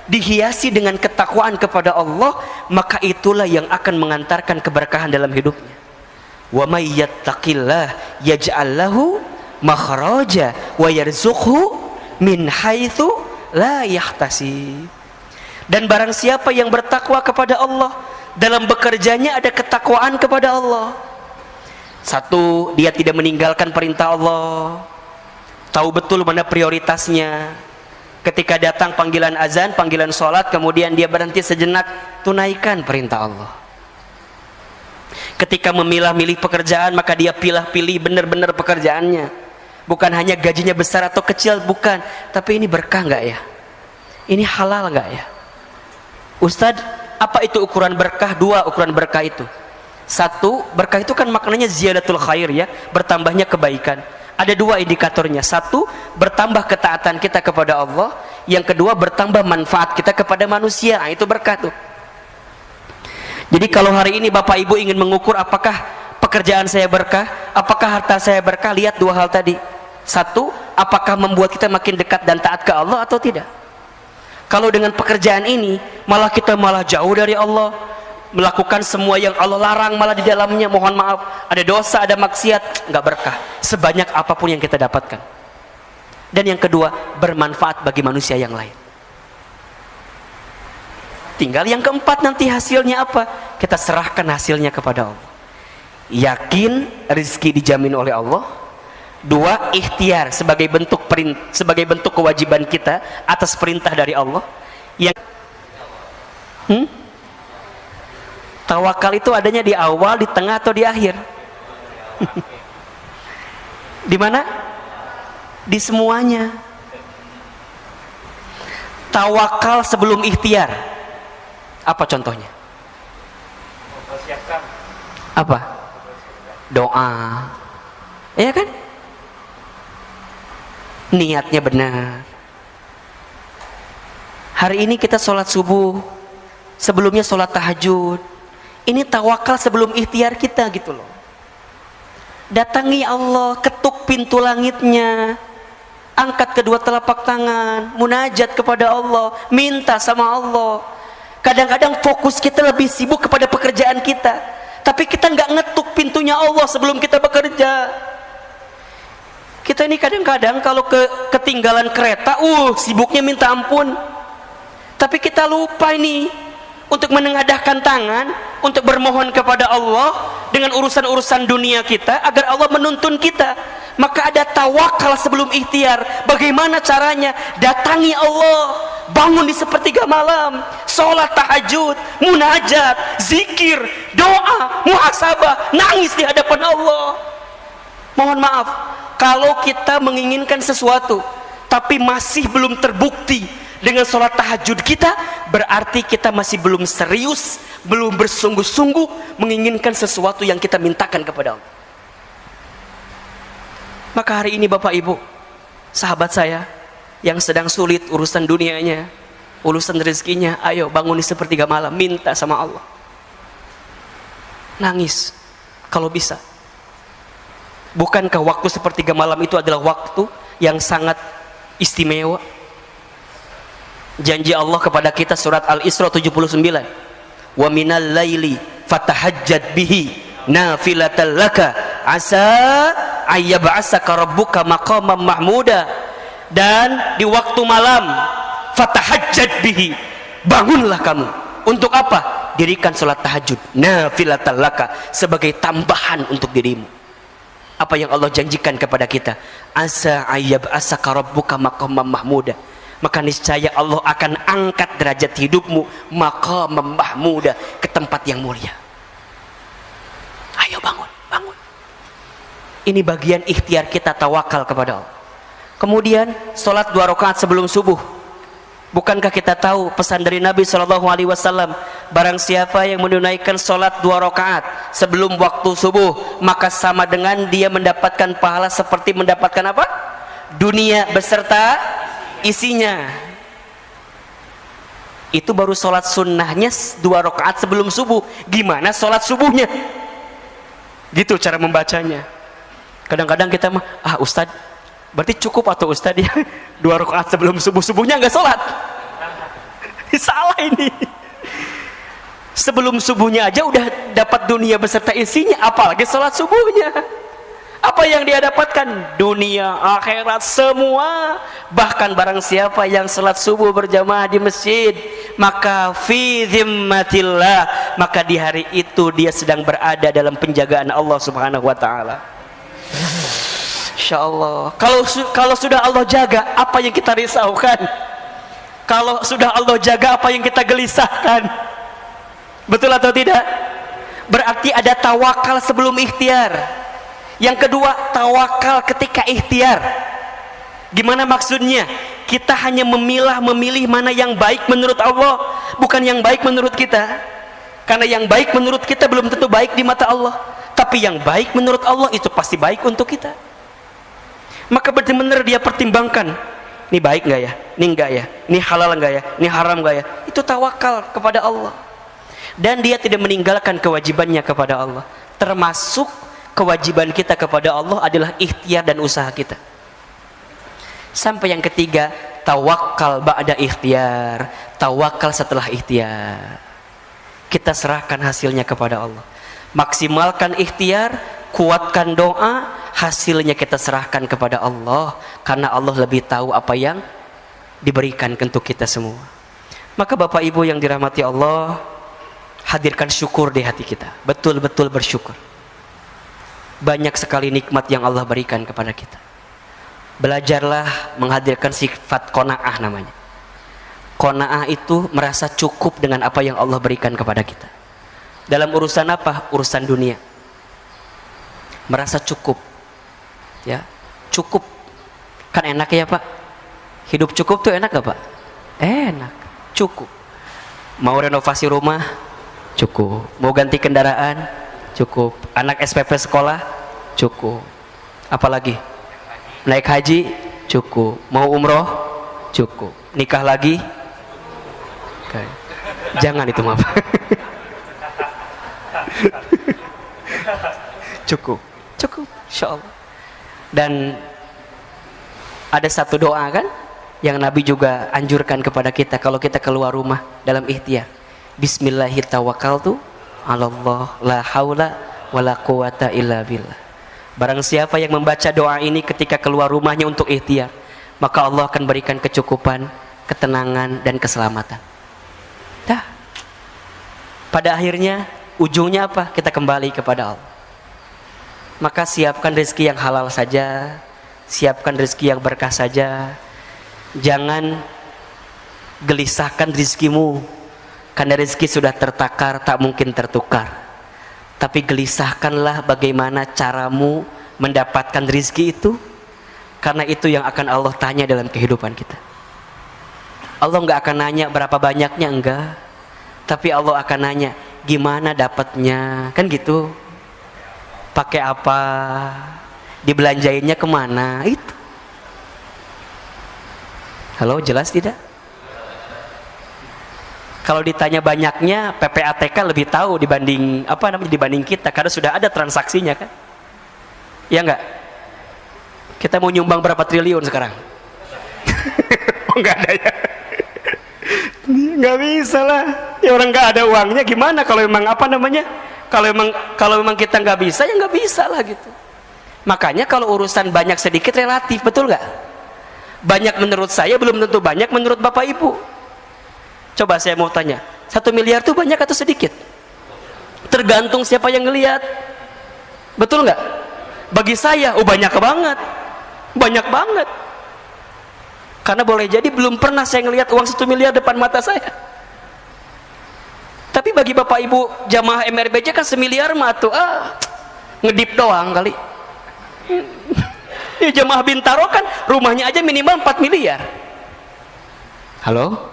Speaker 2: dihiasi dengan ketakwaan kepada Allah, maka itulah yang akan mengantarkan keberkahan dalam hidupnya. Wa may yattaqillah yaj'al lahu makhraja wa yarzuqhu min haitsu la yahtasib. Dan barang siapa yang bertakwa kepada Allah, dalam bekerjanya ada ketakwaan kepada Allah. Satu, dia tidak meninggalkan perintah Allah, tahu betul mana prioritasnya. Ketika datang panggilan azan, panggilan sholat, kemudian dia berhenti sejenak, tunaikan perintah Allah. Ketika memilah-milih pekerjaan, maka dia pilih-pilih benar-benar pekerjaannya. Bukan hanya gajinya besar atau kecil, bukan, tapi ini berkah nggak ya? Ini halal nggak ya? Ustadz, apa itu ukuran berkah? Dua ukuran berkah itu. Satu, berkah itu kan maknanya ziyadatul khair ya, bertambahnya kebaikan. Ada dua indikatornya. Satu, bertambah ketaatan kita kepada Allah. Yang kedua, bertambah manfaat kita kepada manusia. Nah, itu berkah tuh. Jadi kalau hari ini Bapak Ibu ingin mengukur apakah pekerjaan saya berkah, apakah harta saya berkah, lihat dua hal tadi. Satu, apakah membuat kita makin dekat dan taat ke Allah atau tidak. Kalau dengan pekerjaan ini malah kita malah jauh dari Allah, melakukan semua yang Allah larang, malah di dalamnya mohon maaf ada dosa, ada maksiat, nggak berkah sebanyak apapun yang kita dapatkan. Dan yang kedua, bermanfaat bagi manusia yang lain. Tinggal yang keempat, nanti hasilnya apa? Kita serahkan hasilnya kepada Allah. Yakin rezeki dijamin oleh Allah. Dua, ikhtiar sebagai bentuk kewajiban kita atas perintah dari Allah. Yang tawakal itu adanya di awal, di tengah, atau di akhir? Di mana? Di semuanya. Tawakal sebelum ikhtiar. Apa contohnya? Apa? doa, ya kan? Niatnya benar. Hari ini kita sholat subuh, sebelumnya sholat tahajud. Ini tawakal sebelum ikhtiar kita gitu loh. Datangi Allah, ketuk pintu langitnya, angkat kedua telapak tangan, munajat kepada Allah, minta sama Allah. Kadang-kadang fokus kita lebih sibuk kepada pekerjaan kita, tapi kita nggak ngetuk pintunya Allah sebelum kita bekerja. Kita ini kadang-kadang kalau ketinggalan kereta, sibuknya minta ampun. Tapi kita lupa ini untuk menengadahkan tangan, untuk bermohon kepada Allah dengan urusan-urusan dunia kita agar Allah menuntun kita. Maka ada tawakal sebelum ikhtiar. Bagaimana caranya? Datangi Allah, bangun di sepertiga malam, sholat tahajud, munajat, zikir, doa, muhasabah, nangis di hadapan Allah. Mohon maaf, kalau kita menginginkan sesuatu tapi masih belum terbukti dengan sholat tahajud kita, berarti kita masih belum serius, belum bersungguh-sungguh menginginkan sesuatu yang kita mintakan kepada Allah. Maka hari ini Bapak Ibu, sahabat saya yang sedang sulit urusan dunianya, urusan rezekinya, ayo bangun di sepertiga malam, minta sama Allah. Nangis kalau bisa. Bukankah waktu sepertiga malam itu adalah waktu yang sangat istimewa? Janji Allah kepada kita surat Al-Isra 79. Wa minal laili fatahajjad bihi nafilatan laka asa ayyab'asaka rabbuka maqaman mahmuda. Dan di waktu malam fatahajjad bihi, bangunlah kamu. Untuk apa? Dirikan salat tahajud nafilatan laka, sebagai tambahan untuk dirimu. Apa yang Allah janjikan kepada kita? Asa ayyab'asaka rabbuka maqaman mahmuda. Maka niscaya Allah akan angkat derajat hidupmu maqaman mahmuda, ke tempat yang mulia. Ayo bangun, bangun. Ini bagian ikhtiar kita tawakal kepada Allah. Kemudian sholat 2 rakaat sebelum subuh. Bukankah kita tahu pesan dari Nabi SAW, barang siapa yang menunaikan sholat 2 rakaat sebelum waktu subuh, maka sama dengan dia mendapatkan pahala seperti mendapatkan apa? Dunia beserta isinya. Itu baru sholat sunnahnya 2 rakaat sebelum subuh. Gimana sholat subuhnya? Gitu cara membacanya. Kadang-kadang kita mah, Ustadz, berarti cukup atau Ustadz ya 2 rakaat sebelum subuh, subuhnya nggak sholat. Salah ini. Sebelum subuhnya aja udah dapat dunia beserta isinya, apalagi sholat subuhnya. Apa yang dia dapatkan? Dunia, akhirat, semua. Bahkan barang siapa yang salat subuh berjamaah di masjid, maka fi zimmatillah, maka di hari itu dia sedang berada dalam penjagaan Allah Subhanahu wa taala. Insyaallah. Kalau sudah Allah jaga, apa yang kita risaukan? Kalau sudah Allah jaga, apa yang kita gelisahkan? Betul atau tidak? Berarti ada tawakal sebelum ikhtiar. Yang kedua, tawakal ketika ikhtiar. Gimana maksudnya? Kita hanya memilih mana yang baik menurut Allah, bukan yang baik menurut kita. Karena yang baik menurut kita belum tentu baik di mata Allah, tapi yang baik menurut Allah itu pasti baik untuk kita. Maka benar-benar dia pertimbangkan, ini baik nggak ya, ini enggak ya, ini halal nggak ya, ini haram nggak ya. Itu tawakal kepada Allah. Dan dia tidak meninggalkan kewajibannya kepada Allah. Termasuk kewajiban kita kepada Allah adalah ikhtiar dan usaha kita. Sampai yang ketiga, tawakal ba'da ikhtiar. Tawakal setelah ikhtiar. Kita serahkan hasilnya kepada Allah. Maksimalkan ikhtiar, kuatkan doa, hasilnya kita serahkan kepada Allah, karena Allah lebih tahu apa yang diberikan untuk kita semua. Maka Bapak Ibu yang dirahmati Allah, hadirkan syukur di hati kita. Betul-betul bersyukur. Banyak sekali nikmat yang Allah berikan kepada kita. Belajarlah menghadirkan sifat qanaah namanya. Qanaah itu merasa cukup dengan apa yang Allah berikan kepada kita. Dalam urusan apa? Urusan dunia. Merasa cukup. Ya, cukup. Kan enak ya Pak? Hidup cukup tuh enak gak Pak? Enak, cukup. Mau renovasi rumah? Cukup. Mau ganti kendaraan? Cukup. Anak SPP sekolah? Cukup. Apalagi? Naik haji? Cukup. Mau umroh? Cukup. Nikah lagi? Okay. Jangan itu maaf. Cukup. Cukup. Insyaallah. Dan ada satu doa kan yang Nabi juga anjurkan kepada kita kalau kita keluar rumah dalam ikhtiar. Bismillahirrahmanirrahim. 'Alallah la haula wala quwata illa billah. Barang siapa yang membaca doa ini ketika keluar rumahnya untuk ikhtiar, maka Allah akan berikan kecukupan, ketenangan dan keselamatan. Dah. Pada akhirnya ujungnya apa? Kita kembali kepada Allah. Maka siapkan rezeki yang halal saja, siapkan rezeki yang berkah saja. Jangan gelisahkan rezekimu, karena rezeki sudah tertakar, tak mungkin tertukar. Tapi gelisahkanlah bagaimana caramu mendapatkan rezeki itu, karena itu yang akan Allah tanya dalam kehidupan kita. Allah nggak akan nanya berapa banyaknya, enggak, tapi Allah akan nanya gimana dapatnya, kan gitu. Pakai apa, dibelanjainnya kemana, itu. Halo, jelas tidak? Kalau ditanya banyaknya, PPATK lebih tahu dibanding dibanding kita, karena sudah ada transaksinya kan? Ya enggak? Kita mau nyumbang berapa triliun sekarang? Oh, enggak ada ya? Enggak bisa lah. Ya orang enggak ada uangnya gimana kalau memang kalau memang kita nggak bisa, ya nggak bisa lah gitu. Makanya kalau urusan banyak sedikit relatif, betul nggak? Banyak menurut saya belum tentu banyak menurut Bapak Ibu. Coba saya mau tanya, 1 miliar itu banyak atau sedikit? Tergantung siapa yang ngelihat. Betul nggak? Bagi saya, banyak banget. Banyak banget. Karena boleh jadi belum pernah saya ngelihat uang 1 miliar depan mata saya. Tapi bagi Bapak Ibu jamaah MRBJ kan 1 miliar mah tuh ngedip doang kali. Ya jamaah Bintaro kan rumahnya aja minimal 4 miliar. Halo?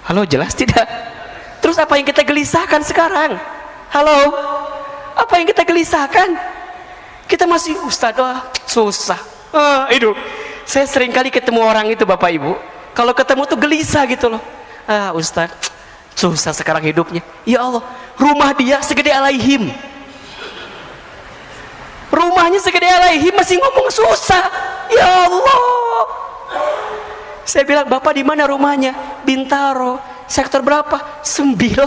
Speaker 2: Halo, jelas tidak? Terus apa yang kita gelisahkan sekarang? Halo? Apa yang kita gelisahkan? Kita masih Ustadz, susah. Itu saya sering kali ketemu orang itu Bapak Ibu. Kalau ketemu tuh gelisah gitu loh. Ustadz, susah sekarang hidupnya. Ya Allah, rumah dia segede Alaihim. Rumahnya segede Alaihim masih ngomong susah. Ya Allah. Saya bilang, Bapak di mana rumahnya? Bintaro. Sektor berapa? 9.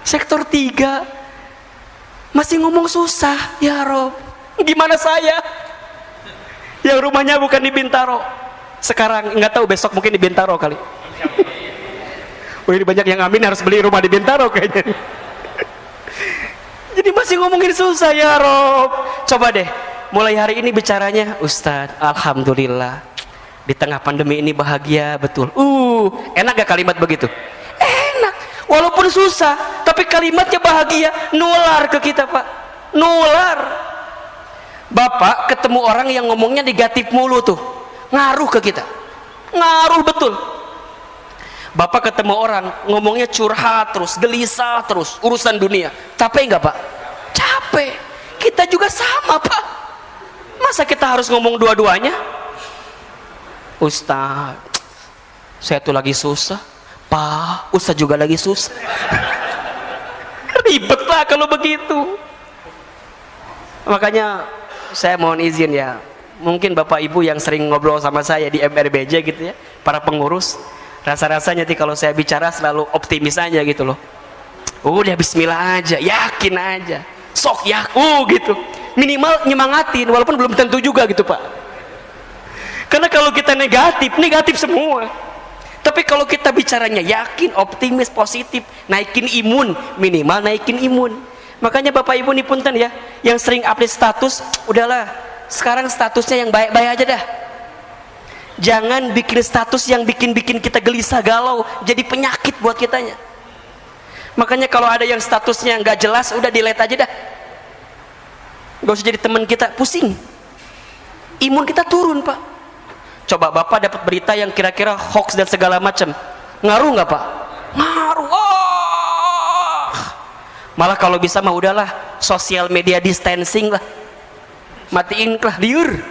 Speaker 2: Sektor 3. Masih ngomong susah. Ya Rob, gimana saya? Yang rumahnya bukan di Bintaro. Sekarang nggak tahu, besok mungkin di Bintaro kali. Ini banyak yang amin harus beli rumah di Bintaro kayaknya. Jadi masih ngomongin susah ya Rob. Coba deh, mulai hari ini bicaranya, Ustadz, alhamdulillah di tengah pandemi ini bahagia betul. Enak gak kalimat begitu? Enak, walaupun susah, tapi kalimatnya bahagia, nular ke kita Pak. Nular. Bapak ketemu orang yang ngomongnya negatif mulu tuh, ngaruh ke kita. Ngaruh betul. Bapak ketemu orang ngomongnya curhat terus, gelisah terus, urusan dunia. Capek nggak Pak? Capek. Kita juga sama Pak. Masa kita harus ngomong dua-duanya? Ustaz, saya tuh lagi susah. Pak, Ustaz juga lagi susah. Ribet lah kalau begitu. Makanya saya mohon izin ya, mungkin Bapak Ibu yang sering ngobrol sama saya di MRBJ gitu ya, para pengurus, rasa-rasanya nanti kalau saya bicara selalu optimis aja gitu loh. Udah bismillah aja, yakin aja, sok ya, gitu. Minimal nyemangatin, walaupun belum tentu juga gitu Pak. Karena kalau kita negatif semua. Tapi kalau kita bicaranya yakin, optimis, positif, naikin imun, minimal naikin imun. Makanya Bapak Ibu nih punten ya, yang sering update status, udahlah, sekarang statusnya yang baik-baik aja dah. Jangan bikin status yang bikin kita gelisah galau, jadi penyakit buat kitanya. Makanya kalau ada yang statusnya nggak jelas, udah delete aja dah. Gak usah jadi teman kita, pusing. Imun kita turun Pak. Coba Bapak dapat berita yang kira-kira hoax dan segala macam, ngaruh nggak Pak? Ngaruh. Malah kalau bisa mah udahlah sosial media distancing lah, matiin lah liur.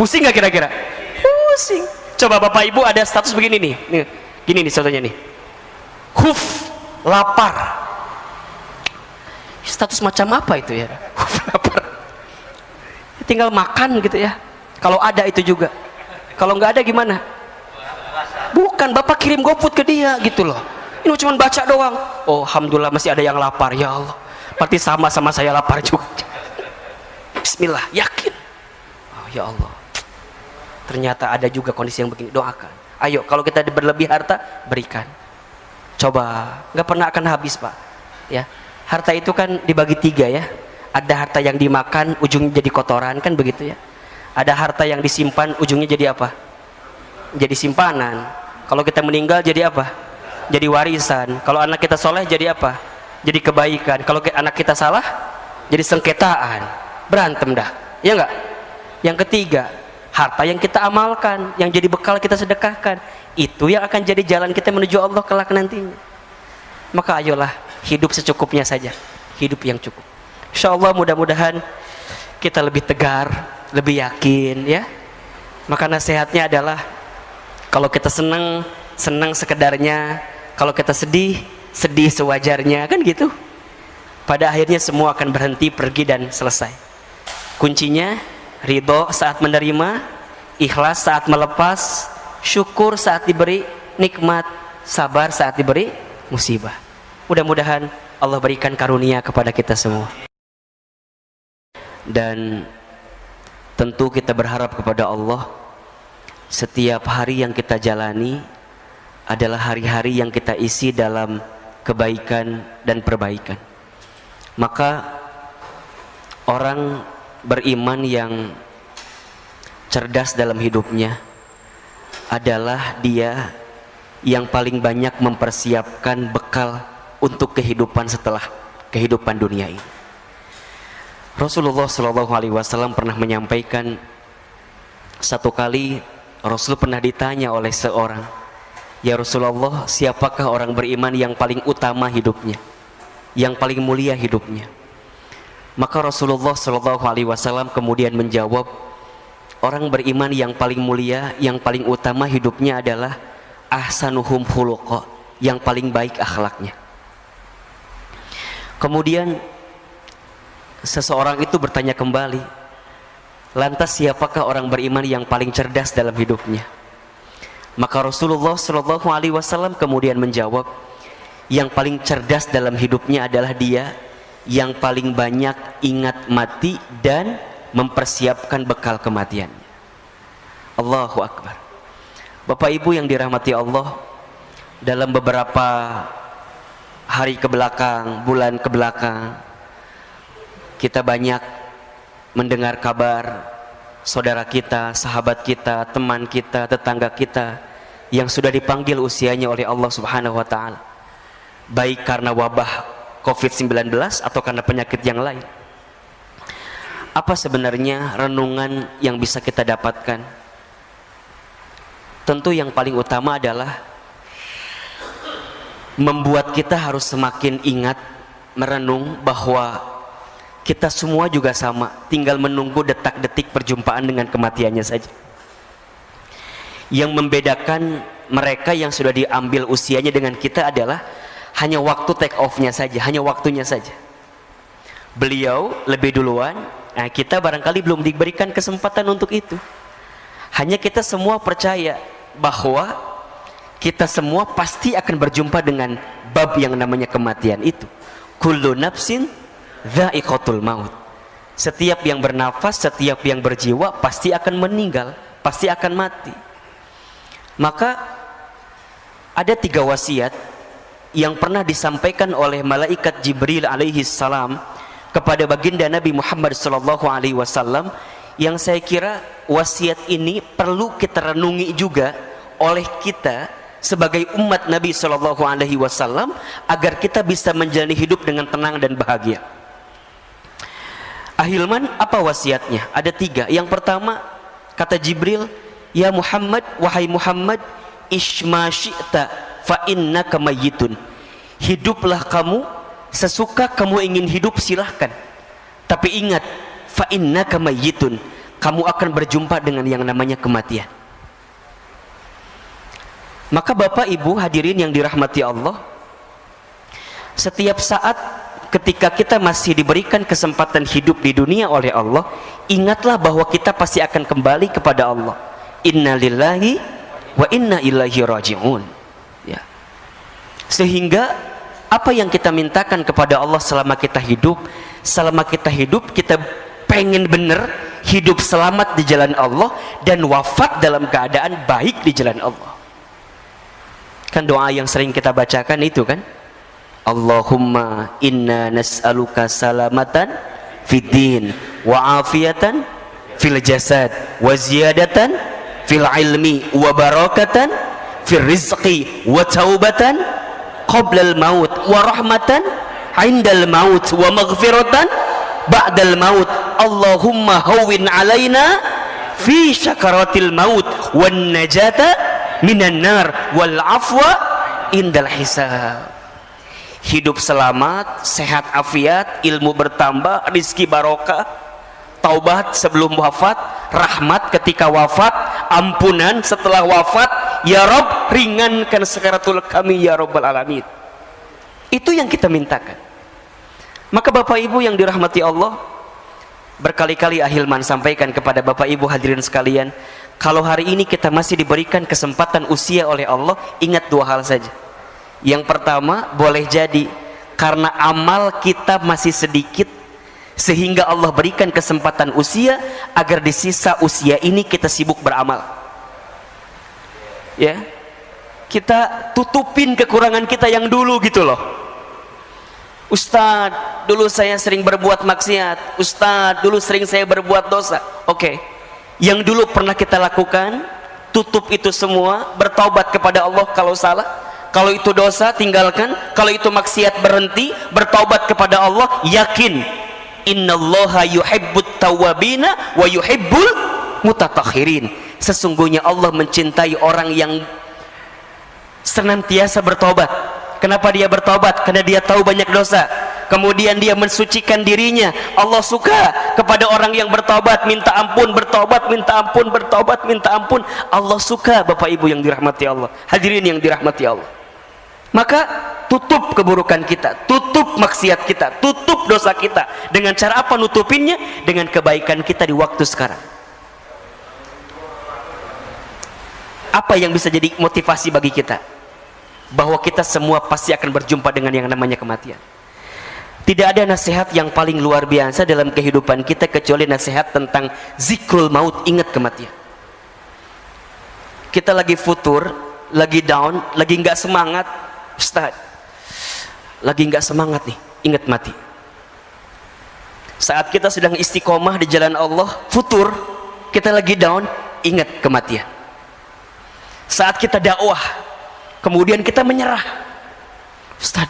Speaker 2: Pusing nggak kira-kira? Pusing. Coba bapak ibu ada status begini nih, gini nih contohnya nih, lapar. Status macam apa itu ya? Lapar. Tinggal makan gitu ya. Kalau ada itu juga. Kalau nggak ada gimana? Bukan, bapak kirim GoFood ke dia gitu loh. Ini cuma baca doang. Oh, alhamdulillah masih ada yang lapar, ya Allah. Berarti sama-sama saya lapar juga. Bismillah, yakin. Oh ya Allah. Ternyata ada juga kondisi yang begini, doakan. Ayo, kalau kita berlebih harta, berikan. Coba, nggak pernah akan habis pak. Ya, harta itu kan dibagi 3 ya. Ada harta yang dimakan, ujungnya jadi kotoran, kan begitu ya. Ada harta yang disimpan, ujungnya jadi apa? Jadi simpanan. Kalau kita meninggal jadi apa? Jadi warisan. Kalau anak kita soleh jadi apa? Jadi kebaikan. Kalau anak kita salah, jadi sengketaan. Berantem dah, ya enggak? Yang ketiga, harta yang kita amalkan, yang jadi bekal kita sedekahkan, itu yang akan jadi jalan kita menuju Allah kelak nantinya. Maka ayolah hidup secukupnya saja, hidup yang cukup. Insya Allah mudah-mudahan kita lebih tegar, lebih yakin ya. Maka nasihatnya adalah kalau kita senang, senang sekedarnya. Kalau kita sedih, sedih sewajarnya, kan gitu. Pada akhirnya semua akan berhenti, pergi dan selesai. Kuncinya ridho saat menerima, ikhlas saat melepas, syukur saat diberi nikmat, sabar saat diberi musibah. Mudah-mudahan Allah berikan karunia kepada kita semua. Dan tentu kita berharap kepada Allah, setiap hari yang kita jalani adalah hari-hari yang kita isi dalam kebaikan dan perbaikan. Maka orang beriman yang cerdas dalam hidupnya adalah dia yang paling banyak mempersiapkan bekal untuk kehidupan setelah kehidupan dunia ini. Rasulullah SAW pernah menyampaikan, satu kali Rasul pernah ditanya oleh seorang, ya Rasulullah, siapakah orang beriman yang paling utama hidupnya, yang paling mulia hidupnya? Maka Rasulullah SAW kemudian menjawab, orang beriman yang paling mulia, yang paling utama hidupnya adalah ahsanuhum khuluqa, yang paling baik akhlaknya. Kemudian seseorang itu bertanya kembali, lantas siapakah orang beriman yang paling cerdas dalam hidupnya? Maka Rasulullah SAW kemudian menjawab, yang paling cerdas dalam hidupnya adalah dia yang paling banyak ingat mati dan mempersiapkan bekal kematiannya. Allahu Akbar. Bapak Ibu yang dirahmati Allah, dalam beberapa hari kebelakang, bulan kebelakang, kita banyak mendengar kabar saudara kita, sahabat kita, teman kita, tetangga kita yang sudah dipanggil usianya oleh Allah Subhanahu wa taala, baik karena wabah COVID-19 atau karena penyakit yang lain. Apa sebenarnya renungan yang bisa kita dapatkan? Tentu yang paling utama adalah membuat kita harus semakin ingat, merenung bahwa kita semua juga sama, tinggal menunggu detak-detik perjumpaan dengan kematiannya saja. Yang membedakan mereka yang sudah diambil usianya dengan kita adalah hanya waktu take off-nya saja, hanya waktunya saja. Beliau lebih duluan, nah kita barangkali belum diberikan kesempatan untuk itu. Hanya kita semua percaya bahwa kita semua pasti akan berjumpa dengan bab yang namanya kematian itu. Kullu nafsin dha'iqatul maut. Setiap yang bernafas, setiap yang berjiwa pasti akan meninggal, pasti akan mati. Maka ada 3 wasiat yang pernah disampaikan oleh malaikat Jibril alaihi salam kepada baginda Nabi Muhammad sallallahu alaihi wasallam, yang saya kira wasiat ini perlu kita renungi juga oleh kita sebagai umat Nabi sallallahu alaihi wasallam agar kita bisa menjalani hidup dengan tenang dan bahagia. Ahilman, apa wasiatnya? Ada 3. Yang pertama, kata Jibril, ya Muhammad, wahai Muhammad, ishma syi'ta fa innaka mayyitun. Hiduplah kamu sesuka kamu ingin hidup silahkan, tapi ingat, fa innaka mayyitun, kamu akan berjumpa dengan yang namanya kematian. Maka Bapak Ibu hadirin yang dirahmati Allah, setiap saat ketika kita masih diberikan kesempatan hidup di dunia oleh Allah, ingatlah bahwa kita pasti akan kembali kepada Allah. Inna lillahi wa inna ilaihi raji'un. Ya. Sehingga apa yang kita mintakan kepada Allah selama kita hidup, kita pengen benar hidup selamat di jalan Allah dan wafat dalam keadaan baik di jalan Allah. Kan doa yang sering kita bacakan itu kan, Allahumma inna nas'aluka salamatan fid din wa afiyatan fil jasad wa ziyadatan fil ilmi wa barakatan fil rizqi wa taubatan qabla al maut wa rahmatan indal maut wa maghfiratan ba'dal maut. Allahumma hawwin alaina fi syakaratil maut wan najata minan nar wal afwa indal hisab. Hidup selamat, sehat afiat, ilmu bertambah, rizki barokah, taubat sebelum wafat, rahmat ketika wafat, ampunan setelah wafat. Ya Rabb, ringankan sakaratul kami ya Rabbal alamin. Itu yang kita mintakan. Maka Bapak Ibu yang dirahmati Allah, berkali-kali Ahilman sampaikan kepada Bapak Ibu hadirin sekalian, kalau hari ini kita masih diberikan kesempatan usia oleh Allah, ingat dua hal saja. Yang pertama, boleh jadi karena amal kita masih sedikit, sehingga Allah berikan kesempatan usia agar di sisa usia ini kita sibuk beramal. Ya, kita tutupin kekurangan kita yang dulu gitu loh. Ustadz, dulu saya sering berbuat maksiat. Ustadz, dulu sering saya berbuat dosa. Oke, yang dulu pernah kita lakukan, tutup itu semua, bertaubat kepada Allah kalau salah. Kalau itu dosa, tinggalkan. Kalau itu maksiat, berhenti, bertaubat kepada Allah. Yakin, innallaha yuhibbut tawwabina wa yuhibbul mutatahhirin. Sesungguhnya Allah mencintai orang yang senantiasa bertobat. Kenapa dia bertobat? Karena dia tahu banyak dosa, kemudian dia mensucikan dirinya. Allah suka kepada orang yang bertobat, minta ampun, bertobat, minta ampun, bertobat, minta ampun. Allah suka, Bapak Ibu yang dirahmati Allah, hadirin yang dirahmati Allah. Maka tutup keburukan kita, tutup maksiat kita, tutup dosa kita. Dengan cara apa nutupinnya? Dengan kebaikan kita di waktu sekarang. Apa yang bisa jadi motivasi bagi kita? Bahwa kita semua pasti akan berjumpa dengan yang namanya kematian. Tidak ada nasihat yang paling luar biasa dalam kehidupan kita kecuali nasihat tentang zikrul maut, ingat kematian. Kita lagi futur, lagi down, lagi nggak semangat. Ustaz, lagi nggak semangat nih, ingat mati. Saat kita sedang istiqomah di jalan Allah, futur, kita lagi down, ingat kematian. Saat kita dakwah, kemudian kita menyerah, Ustaz,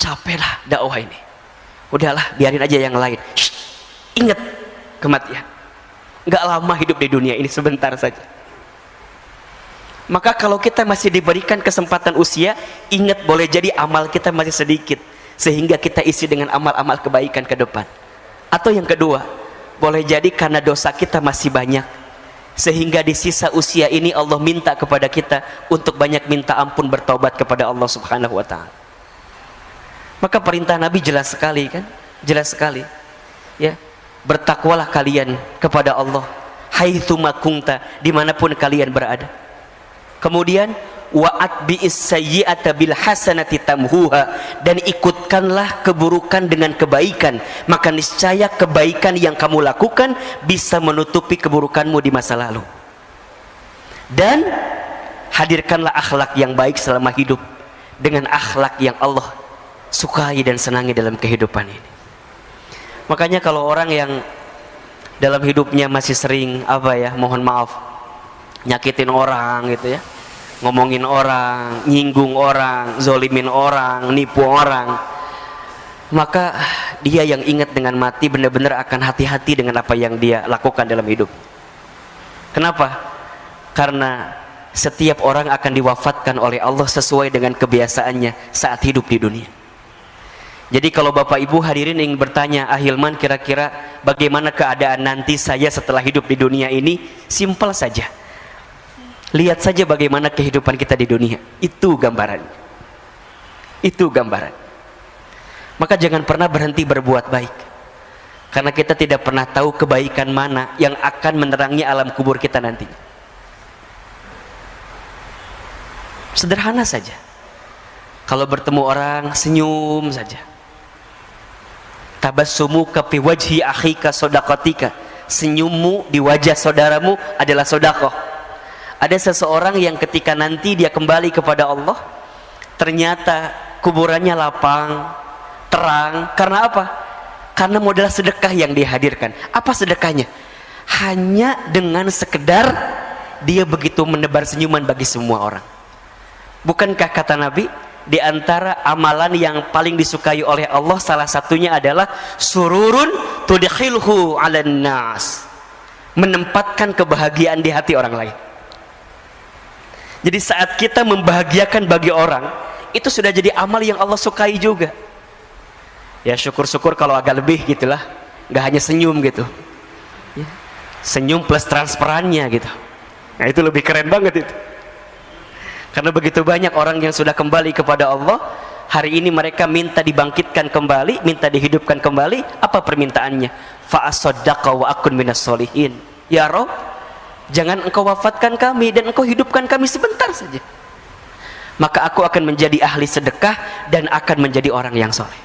Speaker 2: capek lah dakwah ini, udahlah biarin aja yang lain. Shh, ingat kematian. Nggak lama hidup di dunia ini, sebentar saja. Maka kalau kita masih diberikan kesempatan usia, ingat boleh jadi amal kita masih sedikit, sehingga kita isi dengan amal-amal kebaikan ke depan. Atau yang kedua, boleh jadi karena dosa kita masih banyak, sehingga di sisa usia ini Allah minta kepada kita untuk banyak minta ampun, bertobat kepada Allah Subhanahu wa ta'ala. Maka perintah Nabi jelas sekali kan? Jelas sekali. Ya, bertakwalah kalian kepada Allah haitsuma kunta, dimanapun kalian berada. Kemudian wa'at bi'is sayyi'ata bil hasanati tamhuha, dan ikutkanlah keburukan dengan kebaikan, maka niscaya kebaikan yang kamu lakukan bisa menutupi keburukanmu di masa lalu. Dan hadirkanlah akhlak yang baik selama hidup dengan akhlak yang Allah sukai dan senangi dalam kehidupan ini. Makanya kalau orang yang dalam hidupnya masih sering mohon maaf, nyakitin orang gitu ya, ngomongin orang, nyinggung orang, zolimin orang, nipu orang, maka dia yang ingat dengan mati benar-benar akan hati-hati dengan apa yang dia lakukan dalam hidup. Kenapa? Karena setiap orang akan diwafatkan oleh Allah sesuai dengan kebiasaannya saat hidup di dunia. Jadi kalau Bapak Ibu hadirin ingin bertanya, Hilman kira-kira bagaimana keadaan nanti saya setelah hidup di dunia ini, simpel saja. Lihat saja bagaimana kehidupan kita di dunia. Itu gambaran. Itu gambaran. Maka jangan pernah berhenti berbuat baik. Karena kita tidak pernah tahu kebaikan mana yang akan menerangi alam kubur kita nanti. Sederhana saja. Kalau bertemu orang, senyum saja. Tabassumuka fi wajhi akhika shadaqatika. Senyummu di wajah saudaramu adalah sedekah. Ada seseorang yang ketika nanti dia kembali kepada Allah, ternyata kuburannya lapang, terang. Karena apa? Karena modal sedekah yang dihadirkan. Apa sedekahnya? Hanya dengan sekedar dia begitu menebar senyuman bagi semua orang. Bukankah kata Nabi, di antara amalan yang paling disukai oleh Allah salah satunya adalah sururun tudkhilhu 'alan nas, menempatkan kebahagiaan di hati orang lain. Jadi saat kita membahagiakan bagi orang, itu sudah jadi amal yang Allah sukai juga. Ya syukur-syukur kalau agak lebih gitulah, nggak hanya senyum gitu ya. Senyum plus transparannya gitu. Nah itu lebih keren banget itu. Karena begitu banyak orang yang sudah kembali kepada Allah, hari ini mereka minta dibangkitkan kembali, minta dihidupkan kembali. Apa permintaannya? Fa'asaddaqa wa akun minas solihin. Ya Rabb, jangan engkau wafatkan kami dan engkau hidupkan kami sebentar saja, maka aku akan menjadi ahli sedekah dan akan menjadi orang yang soleh.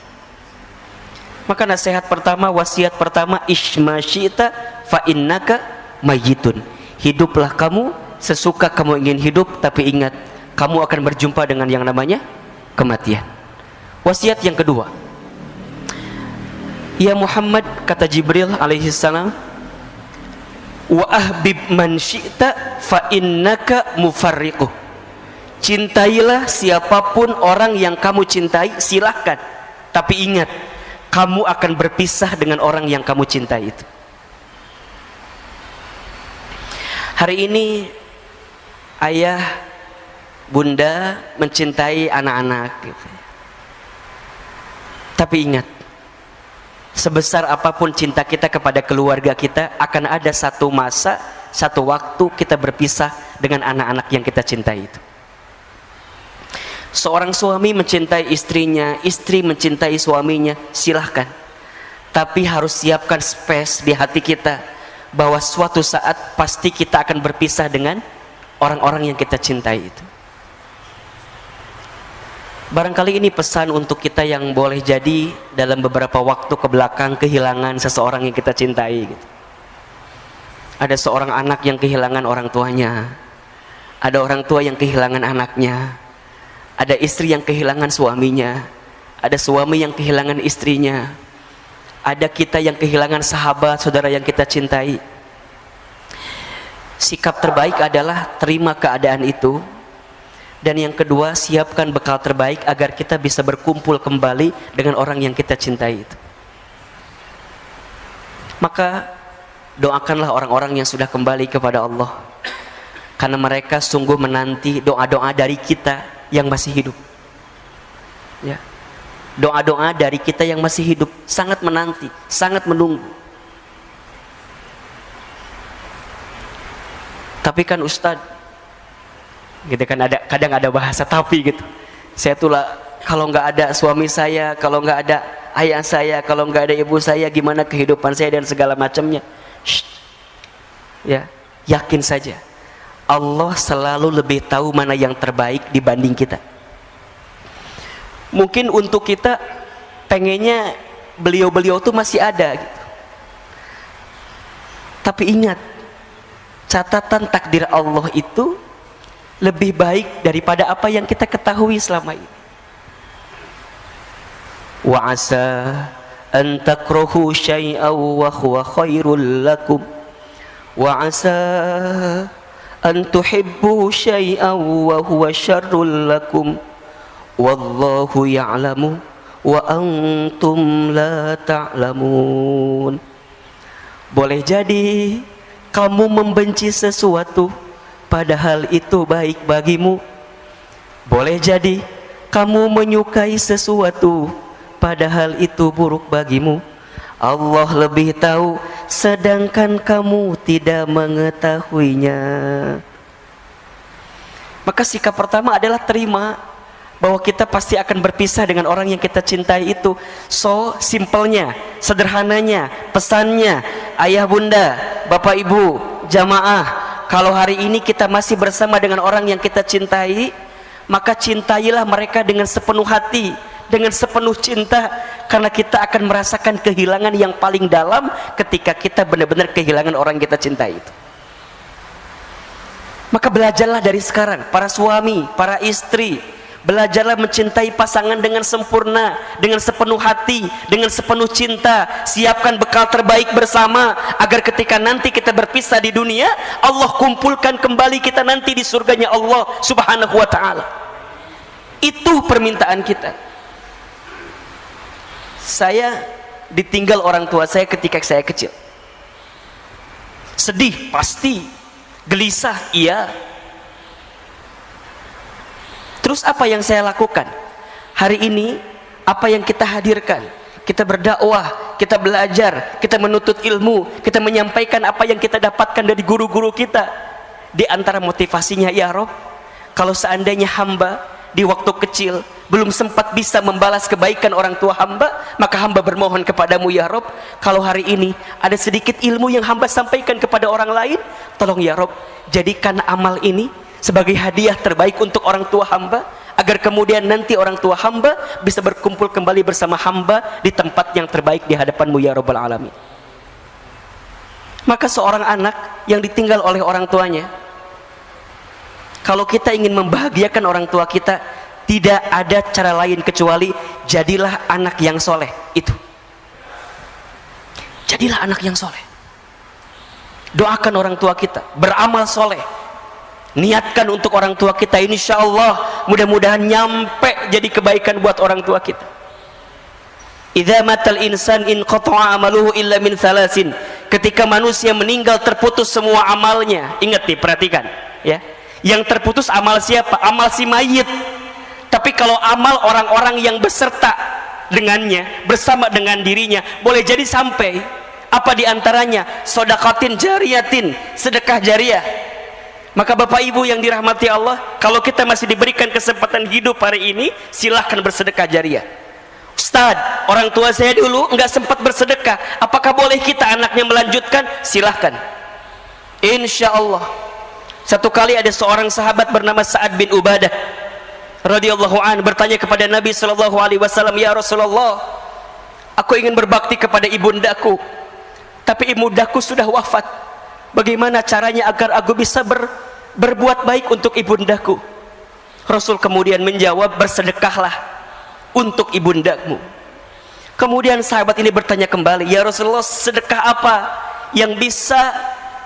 Speaker 2: Maka nasihat pertama, wasiat pertama, ishma syi'ta fa innaka mayyitun. Hiduplah kamu sesuka kamu ingin hidup, tapi ingat, kamu akan berjumpa dengan yang namanya kematian. Wasiat yang kedua, ya Muhammad, kata Jibril alaihi salam, wa ahbib man syi'ta fa innaka mufarriquh. Cintailah siapapun orang yang kamu cintai, silahkan, tapi ingat, kamu akan berpisah dengan orang yang kamu cintai itu. Hari ini ayah, bunda mencintai anak-anak gitu. Tapi ingat, sebesar apapun cinta kita kepada keluarga kita, akan ada satu masa, satu waktu kita berpisah dengan anak-anak yang kita cintai itu. Seorang suami mencintai istrinya, istri mencintai suaminya, silahkan. Tapi harus siapkan space di hati kita, bahwa suatu saat pasti kita akan berpisah dengan orang-orang yang kita cintai itu. Barangkali ini pesan untuk kita yang boleh jadi dalam beberapa waktu ke belakang kehilangan seseorang yang kita cintai gitu. Ada seorang anak yang kehilangan orang tuanya, ada orang tua yang kehilangan anaknya, ada istri yang kehilangan suaminya, ada suami yang kehilangan istrinya, ada kita yang kehilangan sahabat, saudara yang kita cintai. Sikap terbaik adalah terima keadaan itu. Dan yang kedua, siapkan bekal terbaik agar kita bisa berkumpul kembali dengan orang yang kita cintai itu. Maka doakanlah orang-orang yang sudah kembali kepada Allah, karena mereka sungguh menanti doa-doa dari kita yang masih hidup ya. Doa-doa dari kita yang masih hidup sangat menanti, sangat menunggu. Tapi kan Ustadz gitu kan, kadang ada bahasa tapi gitu. Saya tuh lah, kalau nggak ada suami saya, kalau nggak ada ayah saya, kalau nggak ada ibu saya, gimana kehidupan saya dan segala macamnya. Ya, yakin saja, Allah selalu lebih tahu mana yang terbaik dibanding kita. Mungkin untuk kita pengennya beliau-beliau tuh masih ada gitu. Tapi ingat, catatan takdir Allah itu lebih baik daripada apa yang kita ketahui selama ini. Wa asa an takrahu syai'an wa huwa khairul lakum wa asa an tuhibbu syai'an wa huwa syarrul lakum wallahu ya'lamu wa antum la ta'lamun. Boleh jadi kamu membenci sesuatu padahal itu baik bagimu. Boleh jadi kamu menyukai sesuatu padahal itu buruk bagimu. Allah lebih tahu, sedangkan kamu tidak mengetahuinya. Maka sikap pertama adalah terima bahwa kita pasti akan berpisah dengan orang yang kita cintai itu. So, simpelnya, sederhananya, pesannya, ayah bunda, bapak ibu, jamaah, kalau hari ini kita masih bersama dengan orang yang kita cintai, maka cintailah mereka dengan sepenuh hati, dengan sepenuh cinta, karena kita akan merasakan kehilangan yang paling dalam ketika kita benar-benar kehilangan orang yang kita cintai itu. Maka belajarlah dari sekarang, para suami, para istri, belajarlah mencintai pasangan dengan sempurna, dengan sepenuh hati, dengan sepenuh cinta. Siapkan bekal terbaik bersama, agar ketika nanti kita berpisah di dunia, Allah kumpulkan kembali kita nanti di surganya Allah subhanahu wa ta'ala. Itu permintaan kita. Saya ditinggal orang tua saya ketika saya kecil. Sedih pasti, gelisah iya. Terus apa yang saya lakukan? Hari ini apa yang kita hadirkan? Kita berdakwah, kita belajar, kita menuntut ilmu, kita menyampaikan apa yang kita dapatkan dari guru-guru kita. Di antara motivasinya, ya Rob, kalau seandainya hamba di waktu kecil belum sempat bisa membalas kebaikan orang tua hamba, maka hamba bermohon kepadamu ya Rob, kalau hari ini ada sedikit ilmu yang hamba sampaikan kepada orang lain, tolong ya Rob, jadikan amal ini sebagai hadiah terbaik untuk orang tua hamba, agar kemudian nanti orang tua hamba bisa berkumpul kembali bersama hamba di tempat yang terbaik di hadapanmu ya Rabbal Alamin. Maka seorang anak yang ditinggal oleh orang tuanya, kalau kita ingin membahagiakan orang tua kita, tidak ada cara lain kecuali jadilah anak yang soleh. Itu, jadilah anak yang soleh. Doakan orang tua kita, beramal soleh, niatkan untuk orang tua kita. Insya Allah mudah-mudahan nyampe jadi kebaikan buat orang tua kita. Idza matal insan in qata'a amaluhu illa min thalasin. Ketika manusia meninggal terputus semua amalnya. Ingat nih, perhatikan ya. Yang terputus amal siapa? Amal si mayit. Tapi kalau amal orang-orang yang beserta dengannya, bersama dengan dirinya, boleh jadi sampai. Apa diantaranya? Sodaqatin jariyatin, sedekah jariah. Maka Bapak Ibu yang dirahmati Allah, kalau kita masih diberikan kesempatan hidup hari ini, silahkan bersedekah jariah. Ustaz, orang tua saya dulu nggak sempat bersedekah, apakah boleh kita anaknya melanjutkan? Silahkan. Insya Allah. Satu kali ada seorang sahabat bernama Sa'ad bin Ubadah radhiyallahu an bertanya kepada Nabi sallallahu alaihi wasallam, ya Rasulullah, aku ingin berbakti kepada ibundaku, tapi ibundaku sudah wafat. Bagaimana caranya agar aku bisa berbuat baik untuk ibundaku? Rasul kemudian menjawab, bersedekahlah untuk ibundamu. Kemudian sahabat ini bertanya kembali, ya Rasulullah, sedekah apa yang bisa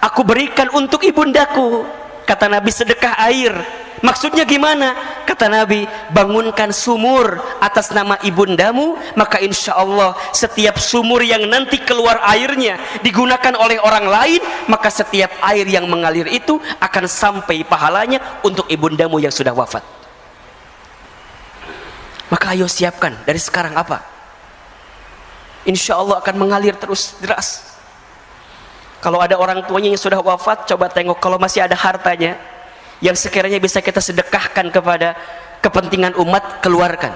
Speaker 2: aku berikan untuk ibundaku? Kata Nabi, sedekah air. Maksudnya gimana? Kata Nabi, bangunkan sumur atas nama ibundamu, maka insya Allah setiap sumur yang nanti keluar airnya digunakan oleh orang lain, maka setiap air yang mengalir itu akan sampai pahalanya untuk ibundamu yang sudah wafat. Maka ayo siapkan dari sekarang apa? Insya Allah akan mengalir terus deras. Kalau ada orang tuanya yang sudah wafat, coba tengok, kalau masih ada hartanya yang sekiranya bisa kita sedekahkan kepada kepentingan umat, keluarkan.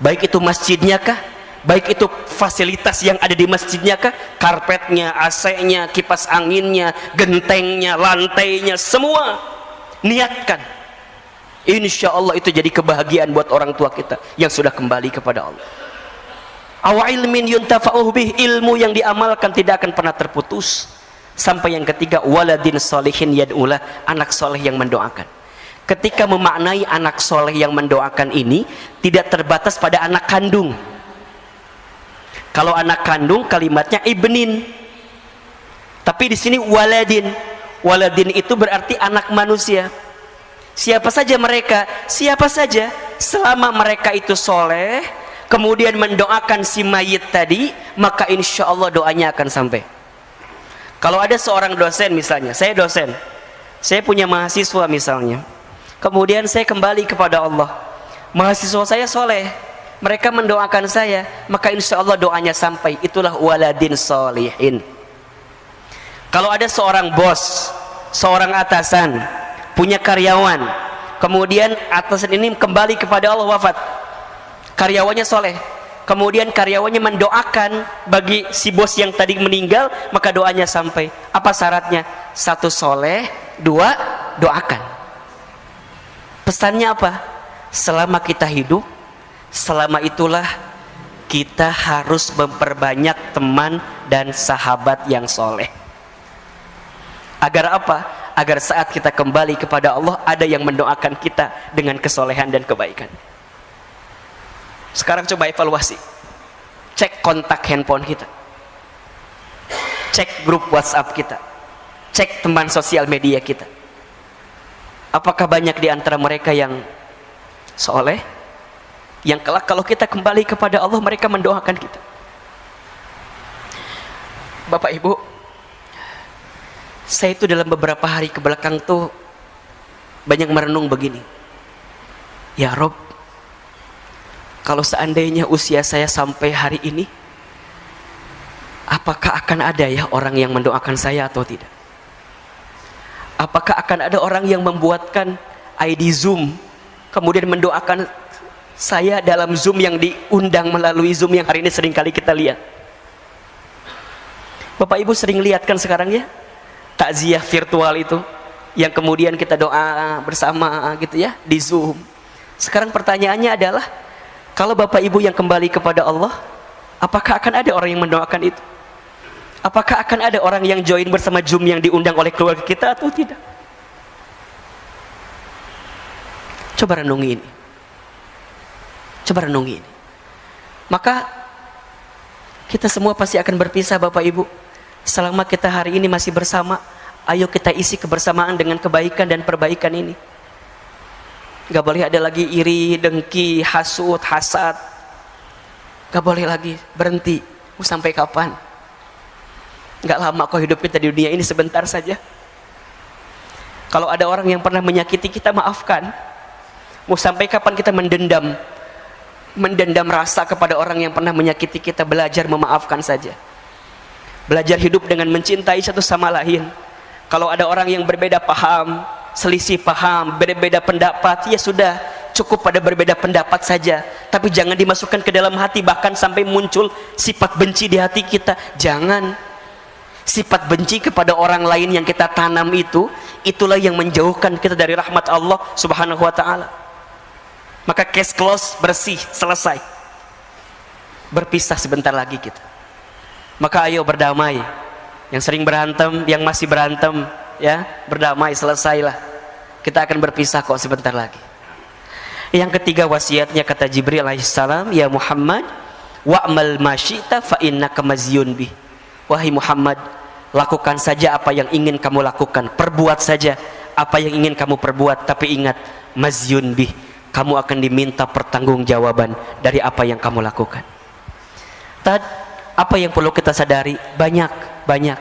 Speaker 2: Baik itu masjidnya kah, baik itu fasilitas yang ada di masjidnya kah, karpetnya, AC-nya, kipas anginnya, gentengnya, lantainya, semua niatkan. Insya Allah itu jadi kebahagiaan buat orang tua kita yang sudah kembali kepada Allah. Aw ilmin yuntafa'uh bih, ilmu yang diamalkan tidak akan pernah terputus. Sampai yang ketiga, waladin solihin yad'ulah, anak soleh yang mendoakan. Ketika memaknai anak soleh yang mendoakan ini, tidak terbatas pada anak kandung. Kalau anak kandung kalimatnya ibnin, tapi di sini waladin. Waladin itu berarti anak manusia. Siapa saja mereka? Siapa saja, selama mereka itu soleh, kemudian mendoakan si mayit tadi, maka insya Allah doanya akan sampai. Kalau ada seorang dosen misalnya, saya dosen, saya punya mahasiswa misalnya, kemudian saya kembali kepada Allah, mahasiswa saya soleh, mereka mendoakan saya, maka insya Allah doanya sampai. Itulah waladin solihin. Kalau ada seorang bos, seorang atasan, punya karyawan, kemudian atasan ini kembali kepada Allah, wafat, karyawannya soleh, kemudian karyawannya mendoakan bagi si bos yang tadi meninggal, maka doanya sampai. Apa syaratnya? 1, soleh, 2, doakan. Pesannya apa? Selama kita hidup, selama itulah kita harus memperbanyak teman dan sahabat yang soleh. Agar apa? Agar saat kita kembali kepada Allah, ada yang mendoakan kita dengan kesolehan dan kebaikan. Sekarang coba evaluasi. Cek kontak handphone kita, cek grup WhatsApp kita, cek teman sosial media kita. Apakah banyak di antara mereka yang soleh, yang kelak kalau kita kembali kepada Allah mereka mendoakan kita? Bapak Ibu, saya itu dalam beberapa hari ke belakang tuh banyak merenung begini. Ya Rob, kalau seandainya usia saya sampai hari ini, apakah akan ada ya orang yang mendoakan saya atau tidak? Apakah akan ada orang yang membuatkan ID Zoom kemudian mendoakan saya dalam Zoom yang diundang melalui Zoom yang hari ini sering kali kita lihat? Bapak Ibu sering lihat kan sekarang ya, takziah virtual itu yang kemudian kita doa bersama gitu ya di Zoom. Sekarang pertanyaannya adalah, kalau Bapak Ibu yang kembali kepada Allah, apakah akan ada orang yang mendoakan itu? Apakah akan ada orang yang join bersama Zoom yang diundang oleh keluarga kita atau tidak? Coba renungi ini. Coba renungi ini. Maka kita semua pasti akan berpisah Bapak Ibu. Selama kita hari ini masih bersama, ayo kita isi kebersamaan dengan kebaikan dan perbaikan ini. Gak boleh ada lagi iri, dengki, hasud, hasad. Gak boleh lagi, berhenti. Mau sampai kapan? Gak lama kok hidup kita di dunia ini, sebentar saja. Kalau ada orang yang pernah menyakiti kita, maafkan. Mau sampai kapan kita mendendam rasa kepada orang yang pernah menyakiti kita? Belajar memaafkan saja. Belajar hidup dengan mencintai satu sama lain. Kalau ada orang yang berbeda paham, selisih paham, berbeda pendapat, ya sudah, cukup pada berbeda pendapat saja. Tapi jangan dimasukkan ke dalam hati, bahkan sampai muncul sifat benci di hati kita. Jangan. Sifat benci kepada orang lain yang kita tanam itu, itulah yang menjauhkan kita dari rahmat Allah Subhanahu wa ta'ala. Maka case close, bersih, selesai. Berpisah sebentar lagi kita. Maka ayo berdamai. Yang sering berantem, yang masih berantem, ya, berdamai, selesailah. Kita akan berpisah kok sebentar lagi. Yang ketiga wasiatnya, kata Jibril alaihissalam, ya Muhammad, wa'mal ma syi'ta fa innaka mazyun bih. Wahai Muhammad, lakukan saja apa yang ingin kamu lakukan, perbuat saja apa yang ingin kamu perbuat, tapi ingat, mazyun bih, kamu akan diminta pertanggungjawaban dari apa yang kamu lakukan. Apa yang perlu kita sadari? Banyak.